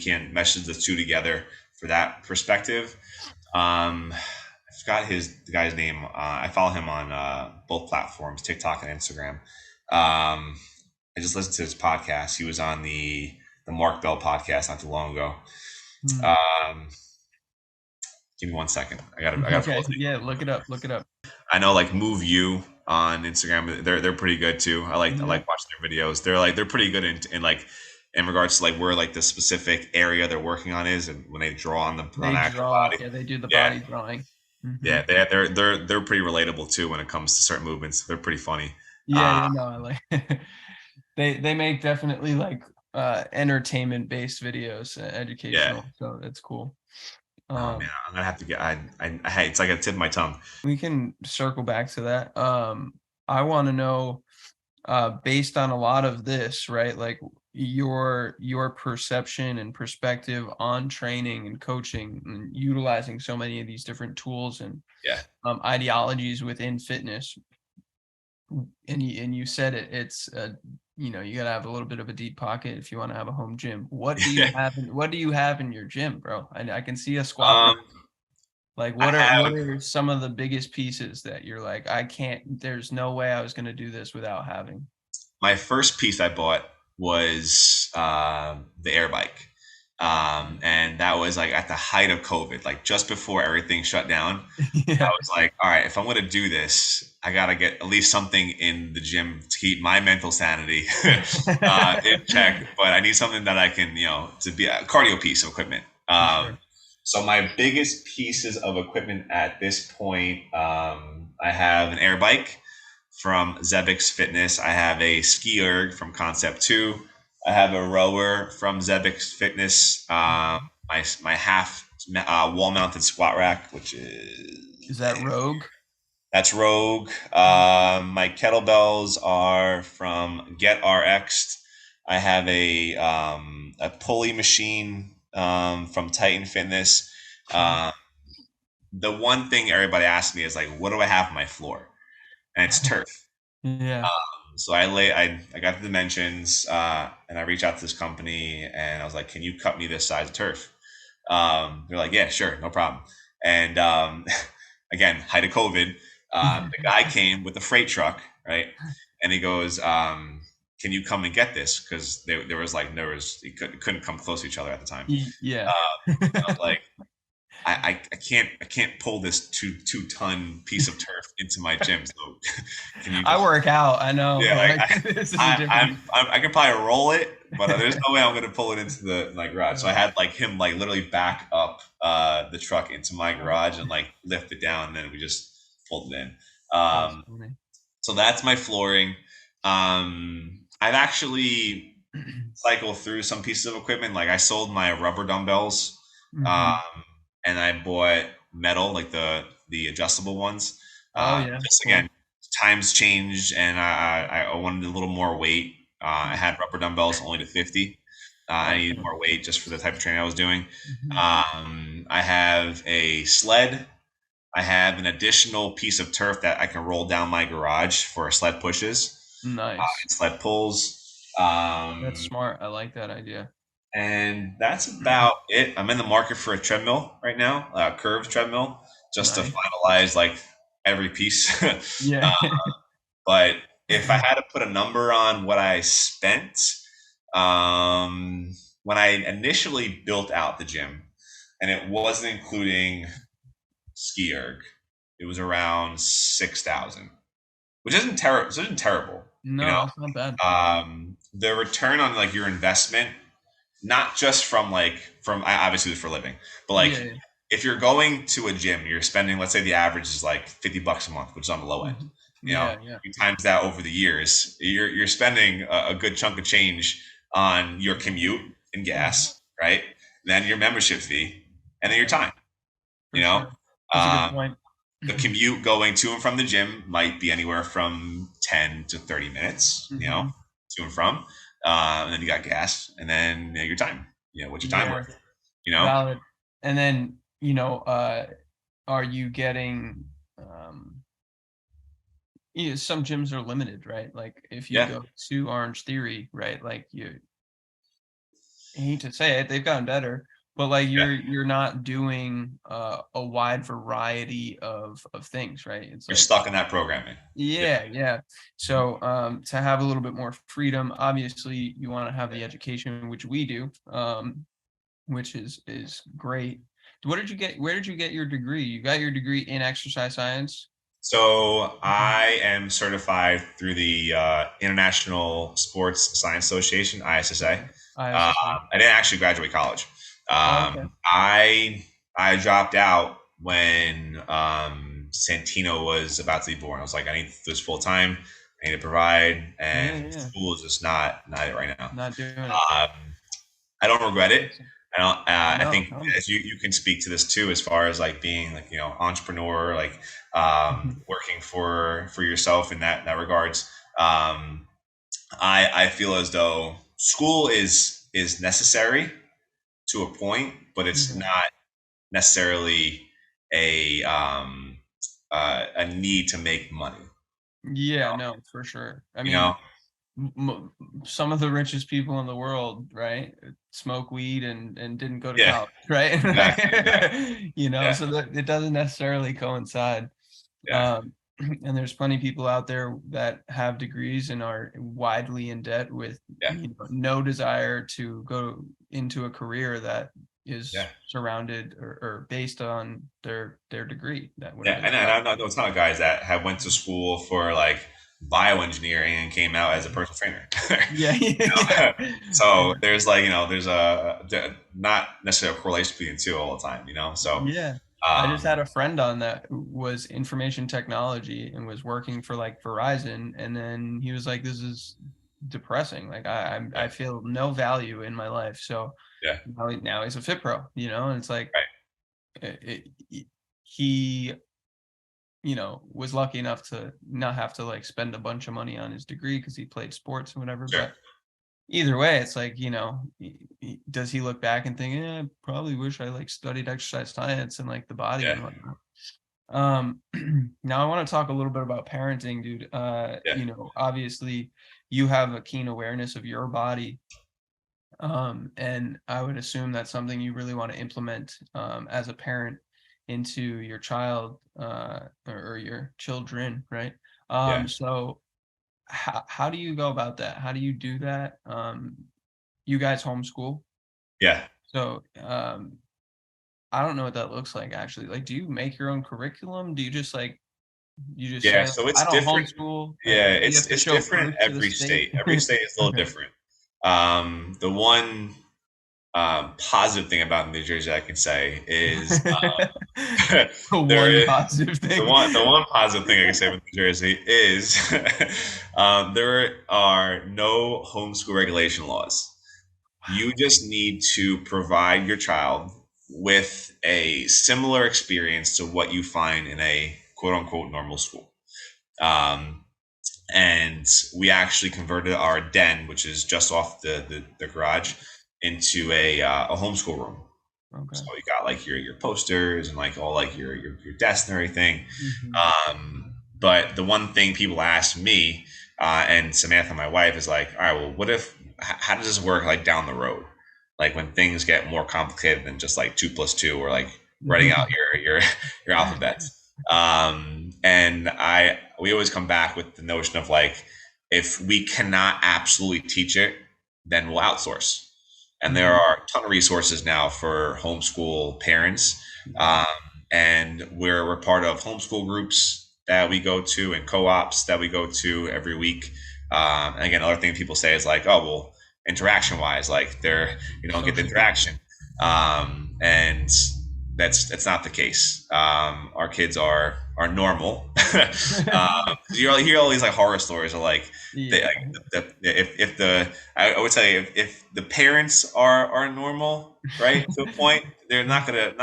can mesh the 2 together for that perspective. I forgot the guy's name. I follow him on both platforms, TikTok and Instagram. I just listened to his podcast. He was on the Mark Bell podcast not too long ago. Give me 1 second. I gotta. Okay. Yeah, look it up. I know, like Move You on Instagram. They're pretty good too. I like watching their videos. They're pretty good in regards to like where like the specific area they're working on is, and when they draw on the actual body. Yeah, they do the body drawing. Yeah, they're pretty relatable too when it comes to certain movements. They're pretty funny. Yeah, I like. They make definitely like entertainment based videos, educational. Yeah. So it's cool. Oh man, I'm gonna have to get. It's like a tip of my tongue. We can circle back to that. I want to know, based on a lot of this, right? Like your perception and perspective on training and coaching and utilizing so many of these different tools and ideologies within fitness. And you said it's you gotta have a little bit of a deep pocket if you want to have a home gym. What do you have in your gym, bro? I can see a squat. Like what are some of the biggest pieces that you're like, there's no way I was going to do this without having? My first piece I bought was the air bike. And that was like at the height of COVID, like just before everything shut down. I was like, all right, if I'm going to do this, I got to get at least something in the gym to keep my mental sanity in check. But I need something that I can, to be a cardio piece of equipment. Sure. So my biggest pieces of equipment at this point, I have an air bike from Zebix Fitness. I have a ski erg from Concept 2. I have a rower from Zebix Fitness. My half wall mounted squat rack, which is that Rogue? That's Rogue. My kettlebells are from Get RX. I have a pulley machine from Titan Fitness. The one thing everybody asks me is like, what do I have on my floor? And it's turf. Yeah. So I got the dimensions and I reached out to this company and I was like, can you cut me this size of turf? They're like, yeah, sure, no problem. And again, height of COVID, the guy came with a freight truck, right? And he goes, can you come and get this? Because you couldn't come close to each other at the time. Yeah. I was like, I can't pull this two-ton piece of turf into my gym. So can you I just work out. I know. yeah, like This is a different. I can probably roll it, but there's no way I'm gonna pull it into the my garage. So I had like him like literally back up the truck into my garage and like lift it down, and then we just pulled it in. That's Um, funny. so that's my flooring. I've actually cycled through some pieces of equipment. Like I sold my rubber dumbbells, um, Mhm. and I bought metal, like the adjustable ones. Oh yeah, Just again, cool. times changed, and I wanted a little more weight. I Mhm. had rubber dumbbells only to 50. I needed Okay. more weight just for the type of training I was doing. Mhm. I have a sled. I have an additional piece of turf that I can roll down my garage for sled pushes Nice. and sled pulls. That's smart. I like that idea. And that's about it. I'm in the market for a treadmill right now, a curved treadmill, just to Nice. finalize like every piece. Yeah. But if I had to put a number on what I spent, when I initially built out the gym, and it wasn't including ski erg, it was around 6,000, which isn't terrible. Which isn't terrible, you No, know. that's not bad. The return on like your investment, not just from like from I obviously it's for a living, but like Yeah. if you're going to a gym, you're spending, let's say the average is like $50 a month, which is on the low end. Mhm. You know, Yeah. Yeah. you times that over the years, you're spending a good chunk of change on your commute and Mhm. gas, right? And then your membership fee, and then your time. You For know, sure. That's a good um, point. the commute going to and from the gym might be anywhere from 10 to 30 minutes, Hmm. to and from. And then you got gas, and then your time. What's your time Yeah. worth? You know, Valid. And then, are you getting some gyms are limited, right? Like if you yeah, go to Orange Theory, right? Like I hate to say it, they've gotten better, but like yeah. you're not doing a wide variety of things, right? It's You're like stuck in that programming. Yeah, yeah, yeah. So to have a little bit more freedom, obviously you want to have the education, which we do, which is great. Where did you get your degree? You got your degree in exercise science? So Mhm. I am certified through the International Sports Science Association (ISSA). Okay. ISSA. I didn't actually graduate college. Oh, okay. I dropped out when Santino was about to be born. I was like, I need to do this full time. I need to provide, Yeah, and yeah. school is just not it right now. Not doing it. Um, I don't regret it. Awesome. I don't. I No, think tell me. as you can speak to this too, as far as like being like entrepreneur, like Mhm. working for yourself in that regards. Um, I feel as though school is necessary to a point, but it's Yeah. not necessarily a a need to make money. Yeah, no, for sure. I You know, mean, some of the richest people in the world, right, smoke weed and didn't go to yeah, college, right? exactly, exactly, yeah, So that it doesn't necessarily coincide. yeah, Um, and there's plenty of people out there that have degrees and are widely in debt with yeah, no desire to go into a career that yeah. is surrounded or based on their degree, that Yeah, whatever they and got. I know a ton of guys that have went to school for like bioengineering and came out as a personal trainer. Yeah, You yeah, know? So yeah. there's like there's not necessarily a correlation between the two all the time. So Yeah. I just um, had a friend on that who was information technology and was working for like Verizon, and then he was like, "This is depressing. Like I yeah, feel no value in my life." So yeah, now he's a fit pro, and it's like right, he was lucky enough to not have to like spend a bunch of money on his degree because he played sports and whatever. sure, But either way, it's like, does he look back and think, I probably wish I like studied exercise science and like the body yeah, and whatnot. Um, now I want to talk a little bit about parenting, dude. yeah, Obviously you have a keen awareness of your body. And I would assume that's something you really want to implement as a parent into your child or your children, right? yeah, So how do you go about that? How do you do that? You guys homeschool. yeah. So I don't know what that looks like actually. Like, do you make your own curriculum? Do you just like, you just Yeah, say, so I it's don't different. homeschool, Yeah, and you have to it's show different proof to the every state? state. Every state is a little Okay. different. The one positive thing about New Jersey I can say is there One is positive thing. the one positive thing I can say about New Jersey is there are no homeschool regulation laws. You just need to provide your child with a similar experience to what you find in a quote unquote normal school. Um, and we actually converted our den, which is just off the garage, into a homeschool room. Okay. So you got like your posters and like all like your desk and everything. Mhm. But the one thing people ask me and Samantha, my wife, is like, all right, well, what if? How does this work like down the road? Like when things get more complicated than just like 2 plus 2 or like writing out your alphabets. And we always come back with the notion of like, if we cannot absolutely teach it, then we'll outsource. And there are a ton of resources now for homeschool parents. Um, and we're part of homeschool groups that we go to and co-ops that we go to every week. And again, another thing people say is like, oh, well, interaction wise, like you don't get the interaction. And that's not the case. Our kids are normal. You hear all these like horror stories of like, Yeah. if the I would say if the parents are normal, right, to a point, they're not gonna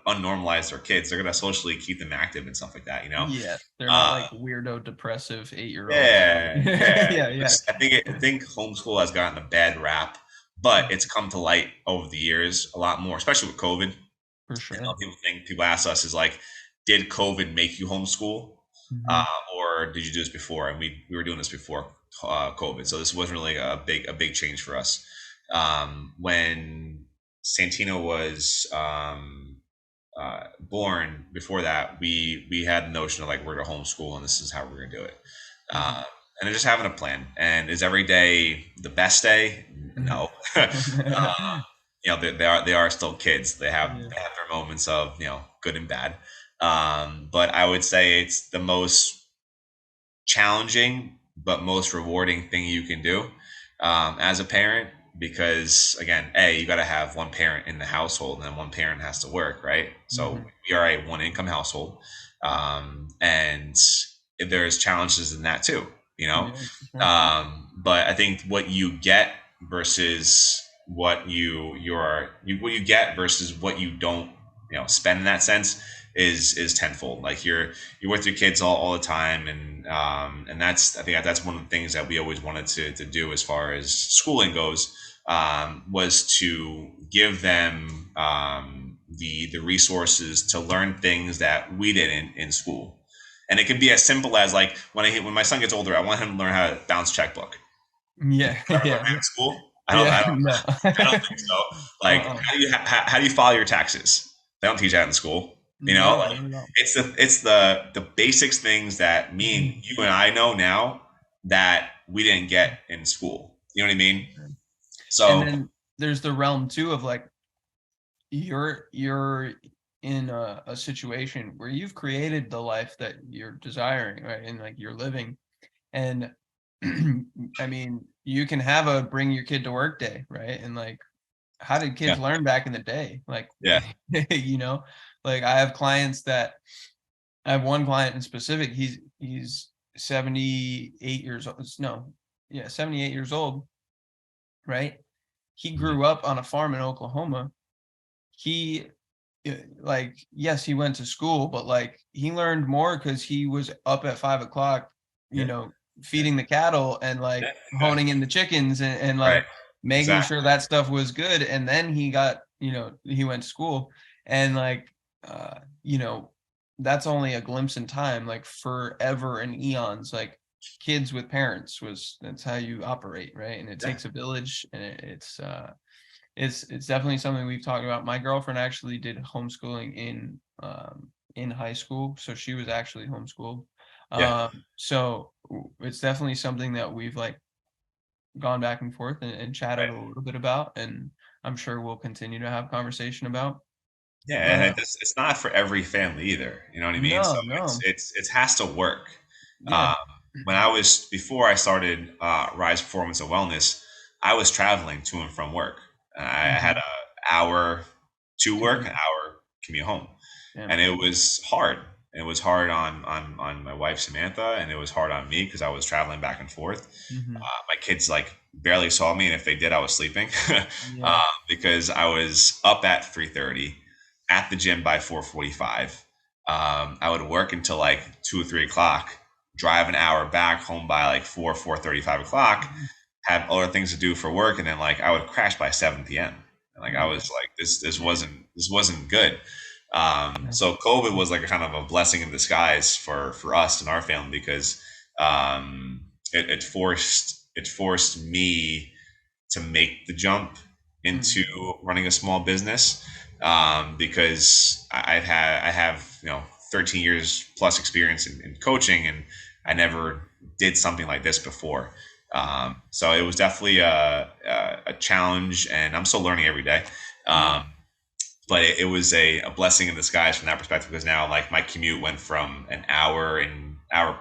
unnormalize their kids. They're gonna socially keep them active and stuff like that. Yeah. They're not Uh, like weirdo, depressive 8-year-olds. yeah, yeah. Yeah. Yeah. I think homeschool has gotten a bad rap, but it's come to light over the years a lot more, especially with COVID. For And a sure. lot of people ask us is like, did COVID make you homeschool, Mhm. or did you do this before? And we were doing this before COVID, so this wasn't really a big change for us. When Santino was born, before that, we had the notion of like we're going to homeschool and this is how we're going to do it. Um, and they're just having a plan. And is every day the best day? No. They are still kids. They have their moments of good and bad. But I would say it's the most challenging but most rewarding thing you can do as a parent, because again, you got to have one parent in the household and then one parent has to work, right? So we are a one income household, and there's challenges in that too, but I think what you get versus what you get versus what you don't spend in that sense is tenfold. Like you're with your kids all the time, and that's, I think that's one of the things that we always wanted to do as far as schooling goes, was to give them the resources to learn things that we didn't in school. And it could be as simple as like when my son gets older, I want him to learn how to bounce checkbook. Yeah. Yeah. In school, Yeah. No. I don't think so. Like, how do you file your taxes? They don't teach that in school. No, Like, it's the basics things that you and I know now that we didn't get in school. You know what I mean? So, and then there's the realm too of like you're in a situation where you've created the life that you're desiring, right? And like you're living. And I mean, you can have a bring your kid to work day, right? And like, how did kids learn back in the day? Like, like I have clients that I have one client in specific. He's 78 years old. No, yeah, 78 years old, right? He grew up on a farm in Oklahoma. He like, yes, he went to school, but like he learned more because he was up at 5 o'clock, feeding the cattle and like honing in the chickens and like making sure that stuff was good. And then he got, he went to school, and like, that's only a glimpse in time. Like forever and eons, like kids with parents that's how you operate, right? And it takes a village, and it's definitely something we've talked about. My girlfriend actually did homeschooling in high school, so she was actually homeschooled. So it's definitely something that we've like gone back and forth and chatted a little bit about, and I'm sure we'll continue to have conversation about. Yeah, and it's not for every family either. You know what I mean? So No, no. it has to work. Yeah. Um, when I was before I started Rise Performance and Wellness, I was traveling to and from work. I had Hmm. a hour to work, an Commute. hour commute home, Yeah. and it was hard. It was hard on my wife Samantha, and it was hard on me because I was traveling back and forth. Hmm. My kids like barely saw me, and if they did, I was sleeping Yeah. because I was up at 3:30, at the gym by 4:45. I would work until like 2 or 3 o'clock, drive an hour back home by like 4:30, 5 o'clock, Mhm. have other things to do for work, and then like I would crash by 7 p.m. And like I Yeah. was like, this wasn't good. Yeah. So COVID was like a kind of a blessing in disguise for us and our family because it forced me to make the jump into Mhm. running a small business because I have 13 years plus experience in coaching, and I never did something like this before. So it was definitely a challenge, and I'm still learning every day. Yeah. Um, but it was a blessing in disguise from that perspective because now like my commute went from an hour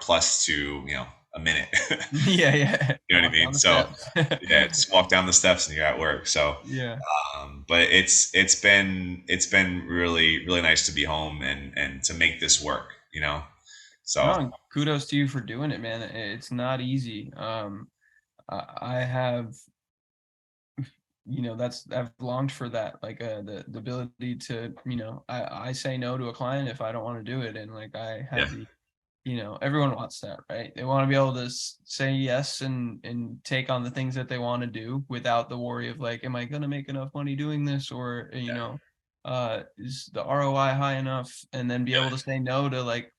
plus to a minute. Yeah. Yeah. You know what I Walk mean? down the So steps. yeah, just walk down the steps and you're at work. So, Yeah. but it's been really really nice to be home and to make this work. No, So and kudos to you for doing it, man. It's not easy. I have, that's I've longed for that, like the ability to, I say no to a client if I don't want to do it, and like I yeah, have the, everyone wants that, right? They want to be able to say yes and take on the things that they want to do without the worry of like, am I going to make enough money doing this, or is the ROI high enough, and then be able to say no to, like,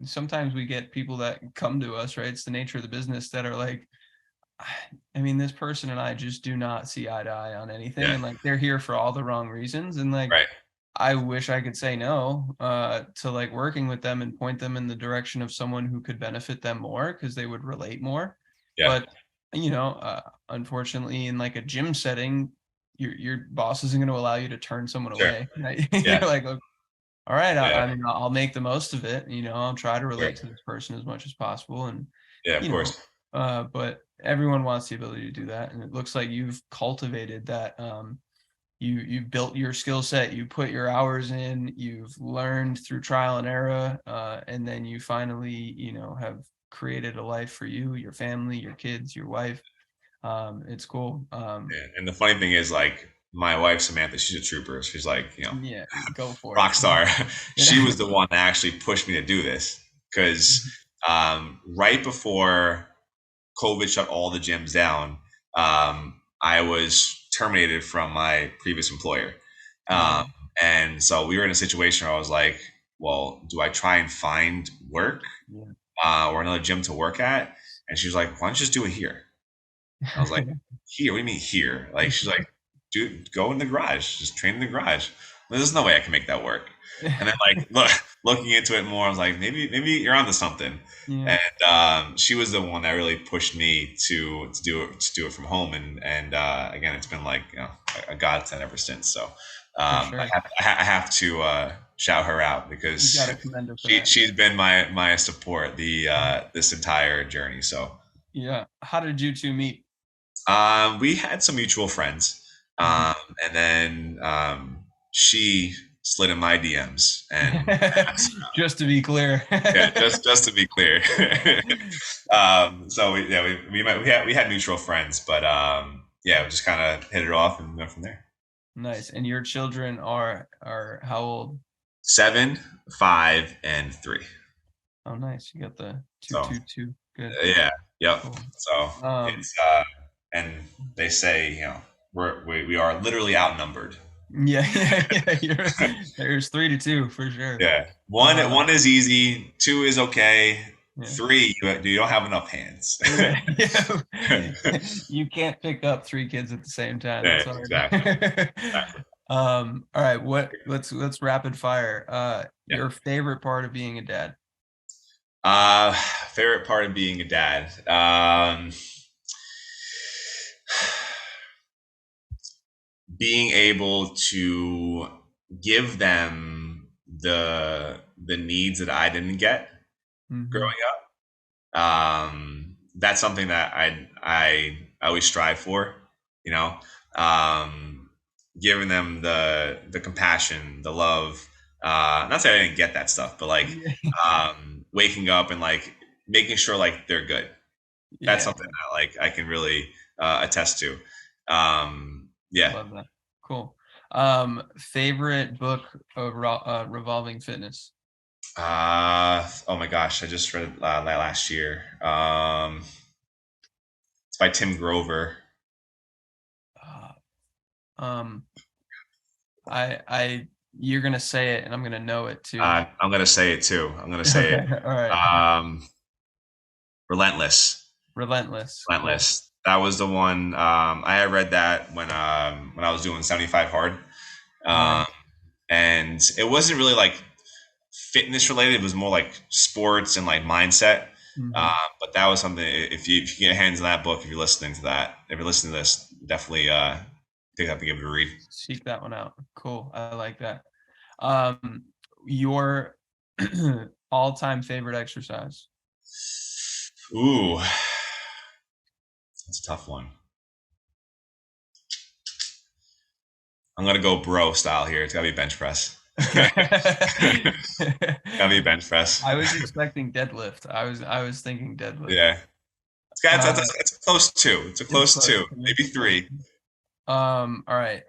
sometimes we get people that come to us, right? It's the nature of the business, that are like, I mean, this person and I just do not see eye to eye on anything, yeah, and like they're here for all the wrong reasons, and like right, I wish I could say no to like working with them and point them in the direction of someone who could benefit them more because they would relate more. yeah, But unfortunately, in like a gym setting, your boss isn't going to allow you to turn someone sure, away. Right? You're yeah, like, "Oh, all right, yeah, I mean, I'll make the most of it. I'll try to sure, relate to this person as much as possible, and yeah, of you know, course, but everyone wants the ability to do that, and it looks like you've cultivated that. You've built your skill set, you put your hours in, you've learned through trial and error, and then you finally, have created a life for you, your family, your kids, your wife. It's cool. and the funny thing is like my wife Samantha, she's a trooper. She's like Yeah, go for it. rock star. She Yeah. was the one that actually pushed me to do this because right before COVID shut all the gyms down, I was terminated from my previous employer. Um, Yeah. and so we were in a situation where I was like, well, do I try and find work Yeah. or another gym to work at? And she was like, why don't you just do it here? I was like, here? What do you mean here? Like, she's like, dude, go in the garage, just train in the garage. There's no way I can make that work. And then like looking into it more, I was like, maybe you're onto something. Yeah, And she was the one that really pushed me to do it from home. And again, it's been like a godsend ever since. So for I sure. have to shout her out You because got to commend her for she that. she's been my support this entire journey. So Yeah. How did you two meet? we had some mutual friends, Mhm. um, and then she slid in my DMs, and Just to be clear. yeah, just to be clear. So we had mutual friends, but yeah, we just kind of hit it off and went from there. Nice. And your children are how old? 7, 5, and 3. Oh, nice. You got the two, So two, two. Good. yeah, yep. Cool. So Um, it's and they say we are literally outnumbered. yeah, yeah, yeah. There's 3-2 for sure. Yeah, one Uh, one is easy, two is okay, yeah. three you don't have enough hands. Yeah. You can't pick up three kids at the same time. Yeah, It's hard. exactly. Exactly. All right. Let's rapid fire. Yeah. Your favorite part of being a dad? Uh, favorite part of being a dad. Being able to give them the needs that I didn't get Mm-hmm. growing up. That's something that I always strive for, you know, um, giving them the compassion, the love. Not saying I didn't get that stuff, but like waking up and like making sure like they're good. That's Yeah, something that like I can really attest to. Yeah. love that. Cool. Favorite book of revolving fitness? Oh my gosh, I just read it last year. It's by Tim Grover. Uh, um, you're gonna say it, and I'm gonna know it too. I'm gonna say it too. I'm gonna say Okay, it. all right. Relentless. Relentless. Cool. Relentless. That was the one. I had read that when I was doing 75 hard, um, Nice. and it wasn't really like fitness related. It was more like sports and like mindset. Mm-hmm. But that was something. If you get hands on that book, if you're listening to that, if you're listening to this, definitely pick up and give it a read. Seek that one out. Cool. I like that. Your all-time favorite exercise? Ooh, that's a tough one. I'm gonna go bro style here. It's gotta be bench press. Gotta be bench press. I was expecting deadlift. I was thinking deadlift. Yeah, it's a close two. It's a close two, maybe three. All right.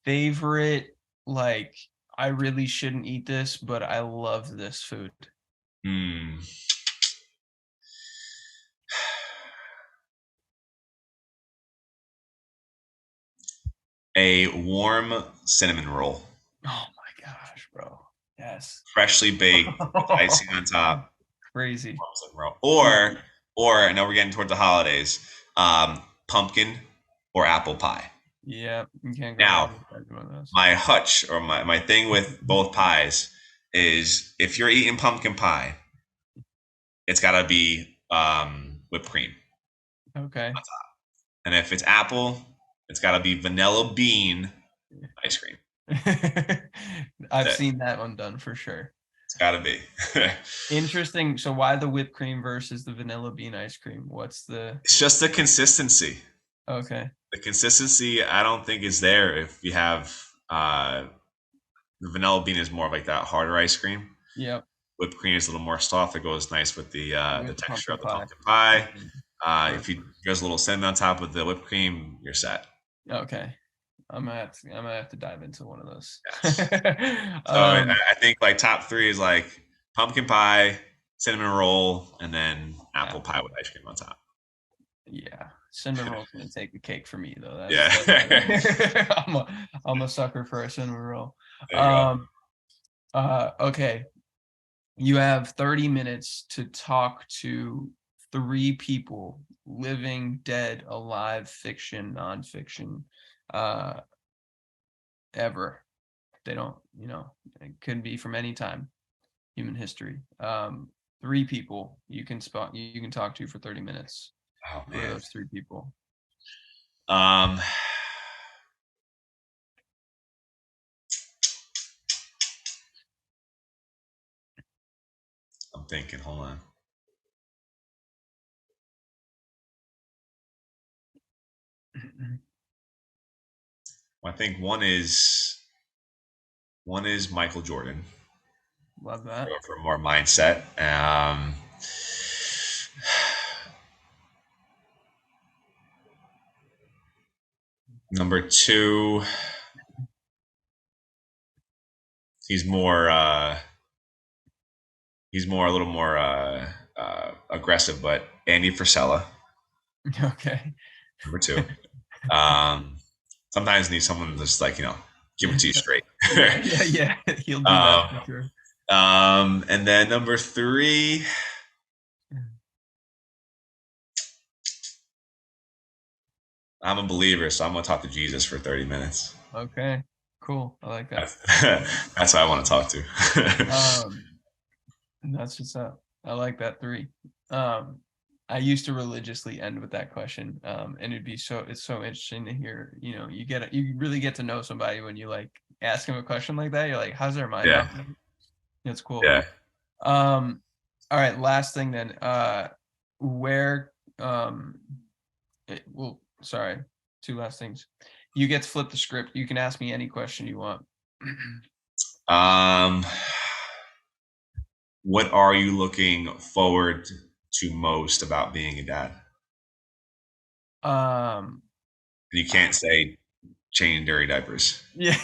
Favorite, like, I really shouldn't eat this, but I love this food. Hmm. A warm cinnamon roll, Oh my gosh, bro. Yes. freshly baked, with icing on top. Crazy. Warm cinnamon roll. Or I know we're getting towards the holidays. Pumpkin or apple pie. Yeah, you can't go wrong Now, with either one of those. my hutch or my thing with both pies is if you're eating pumpkin pie, it's gotta be whipped cream. Okay. And if it's apple, it's gotta be vanilla bean ice cream. I've That's it. seen that one done for sure. It's gotta be. Interesting. So why the whipped cream versus the vanilla bean ice cream? What's the It's just the consistency. okay? The consistency, I don't think is there if you have the vanilla bean is more of like that harder ice cream. Yep. Whipped cream is a little more soft. It goes nice with the With texture pumpkin of the pie. pumpkin pie. Mhm. If you there's a little cinnamon on top of the whipped cream, you're set. Okay. I'm gonna have to dive into one of those. Yes. So I think like top three is like pumpkin pie, cinnamon roll, and then apple pie with ice cream on top. Yeah, cinnamon roll's gonna take the cake for me though. Yeah. I'm a sucker for a cinnamon roll. There you go. Okay. You have 30 minutes to talk to 3 people, living, dead, alive, fiction, nonfiction, ever. They don't, it could be from any time, human history. 3 people you can talk to for 30 minutes. Oh Who are man. those 3 people? I'm thinking. Hold on. I think one is Michael Jordan. Love that. For more mindset. Number 2, he's a little more aggressive, but Andy Frisella. Okay. Number 2. Sometimes need someone just like give it to you straight. yeah. He'll do that for sure. And then number 3. I'm a believer, so I'm gonna talk to Jesus for 30 minutes. Okay, cool. I like that. That's who I want to talk to. That's what's up. I like that 3. I I used to religiously end with that question. And it's so interesting to hear, you really get to know somebody when you like ask them a question like that. You're like, how's their mind Yeah. operate? It's cool. Yeah. All right, last thing then. Where sorry, two last things. You get to flip the script. You can ask me any question you want. What are you looking forward to most about being a dad? Um, And you can't say changing dirty diapers. yeah,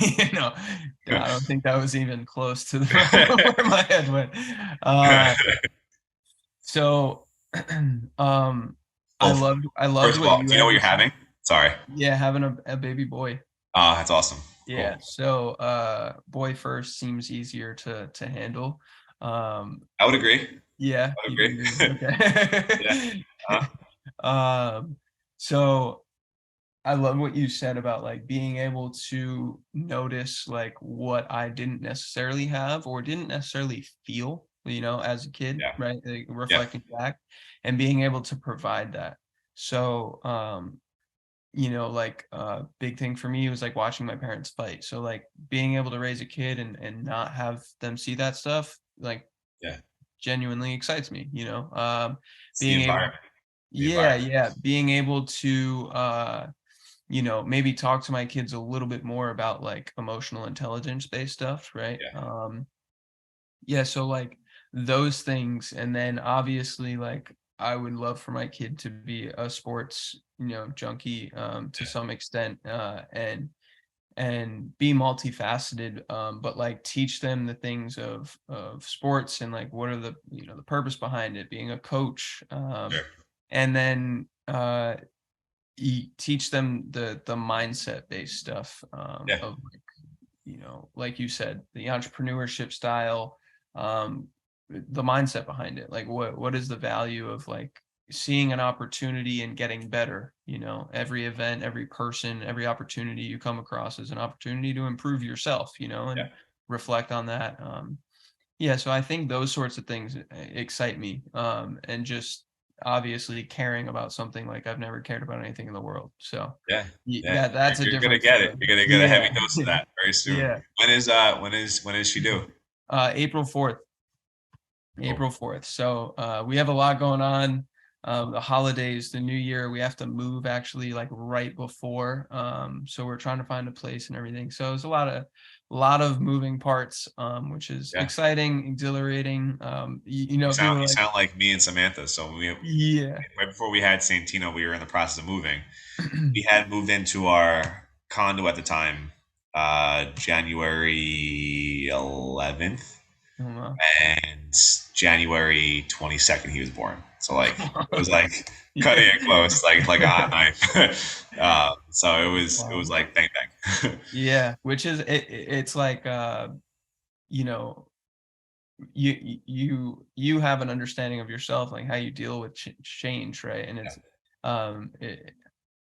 I don't think that was even close to the where my head went. So, I loved First of what all, you do you know had what to you're say. having? Sorry. Yeah, having a baby boy. That's awesome. Yeah. Cool. So, boy first seems easier to handle. I would agree. Yeah, I would you agree. agree. Okay. Yeah. So I love what you said about like being able to notice like what I didn't necessarily have or didn't necessarily feel, as a kid, Yeah. right? Like, Yeah. reflecting back and being able to provide that. So, like big thing for me was like watching my parents fight. So like being able to raise a kid and not have them see that stuff, like Yeah. genuinely excites me, It's the being able, environment. The yeah, environment. yeah, being able to, maybe talk to my kids a little bit more about like emotional intelligence based stuff, right? Yeah. Yeah, so like those things, and then obviously like I would love for my kid to be a sports, junkie to some extent, and be multifaceted, but like teach them the things of sports and like what are the the purpose behind it, being a coach, Sure. and then you teach them the mindset based stuff, Yeah. of like, like you said, the entrepreneurship style, um, the mindset behind it. Like what is the value of like seeing an opportunity and getting better? Every event, every person, every opportunity you come across is an opportunity to improve yourself, Yeah. and reflect on that. Yeah, so I think those sorts of things excite me. And just obviously caring about something like I've never cared about anything in the world. So Yeah. Yeah. that's a You're gonna different get it. story. You're gonna get a heavy Yeah. dose of that very soon. Yeah. When is she due? April 4th. Cool. April 4th. So we have a lot going on. The holidays, the new year, we have to move actually like right before. So we're trying to find a place and everything. So it's a lot of moving parts, which is Yeah. exciting, exhilarating. You People are sound you like, sound like me and Samantha. So yeah. right before we had Santino, we were in the process of moving. We had moved into our condo at the time, January 11th, Oh, wow. and January 22nd he was born. So like it was like cutting Yeah. it close, like a hot knife. So it was Wow. like bang bang. Yeah, which is it's like you know you have an understanding of yourself, like how you deal with change, right? And Yeah, it's um it,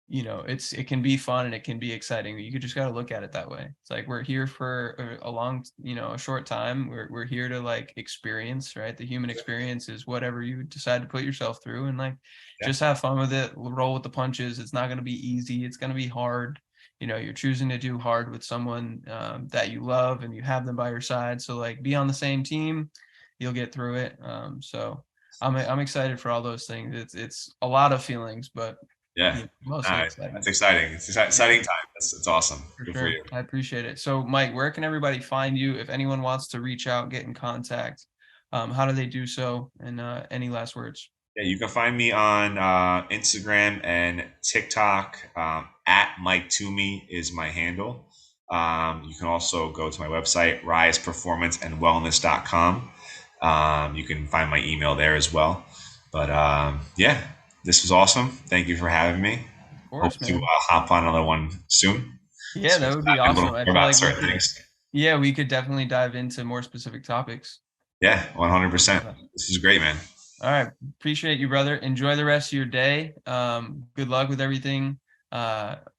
it can be fun and it can be exciting. You just got to look at it that way. It's like we're here for a long, a short time. We're here to like experience, right? The human experience is whatever you decide to put yourself through, and like yeah, just have fun with it, roll with the punches. It's not going to be easy. It's going to be hard. You're choosing to do hard with someone that you love and you have them by your side. So like be on the same team, you'll get through it. So I'm excited for all those things. It's a lot of feelings, but yeah. mostly Nah, exciting. that's exciting. It's Yeah, exciting time. It's awesome. for Good for sure. you. I appreciate it. So, Mike, where can everybody find you if anyone wants to reach out, get in contact? How do they do so? And any last words? Yeah, you can find me on Instagram and TikTok. At Mike Toomey is my handle. You can also go to my website, riseperformanceandwellness.com. You can find my email there as well. But yeah, this was awesome. Thank you for having me. Of Hope course, to man. hop on another one soon. Yeah, So we that can would be dive in a awesome. little I more feel about like certain things. yeah, we could definitely dive into more specific topics. Yeah, 100%. This is great, man. All right. Appreciate you, brother. Enjoy the rest of your day. Good luck with everything,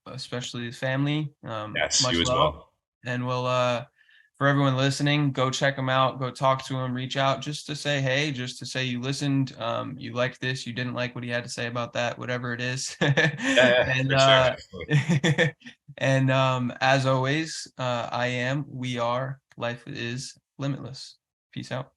especially the family. Yes, you Much as love. well. And we'll for everyone listening, go check him out, go talk to him, reach out just to say hey, just to say you listened, you liked this, you didn't like what he had to say about that, whatever it is. Yeah, And for sure. Absolutely. and as always, we are, life is limitless. Peace out.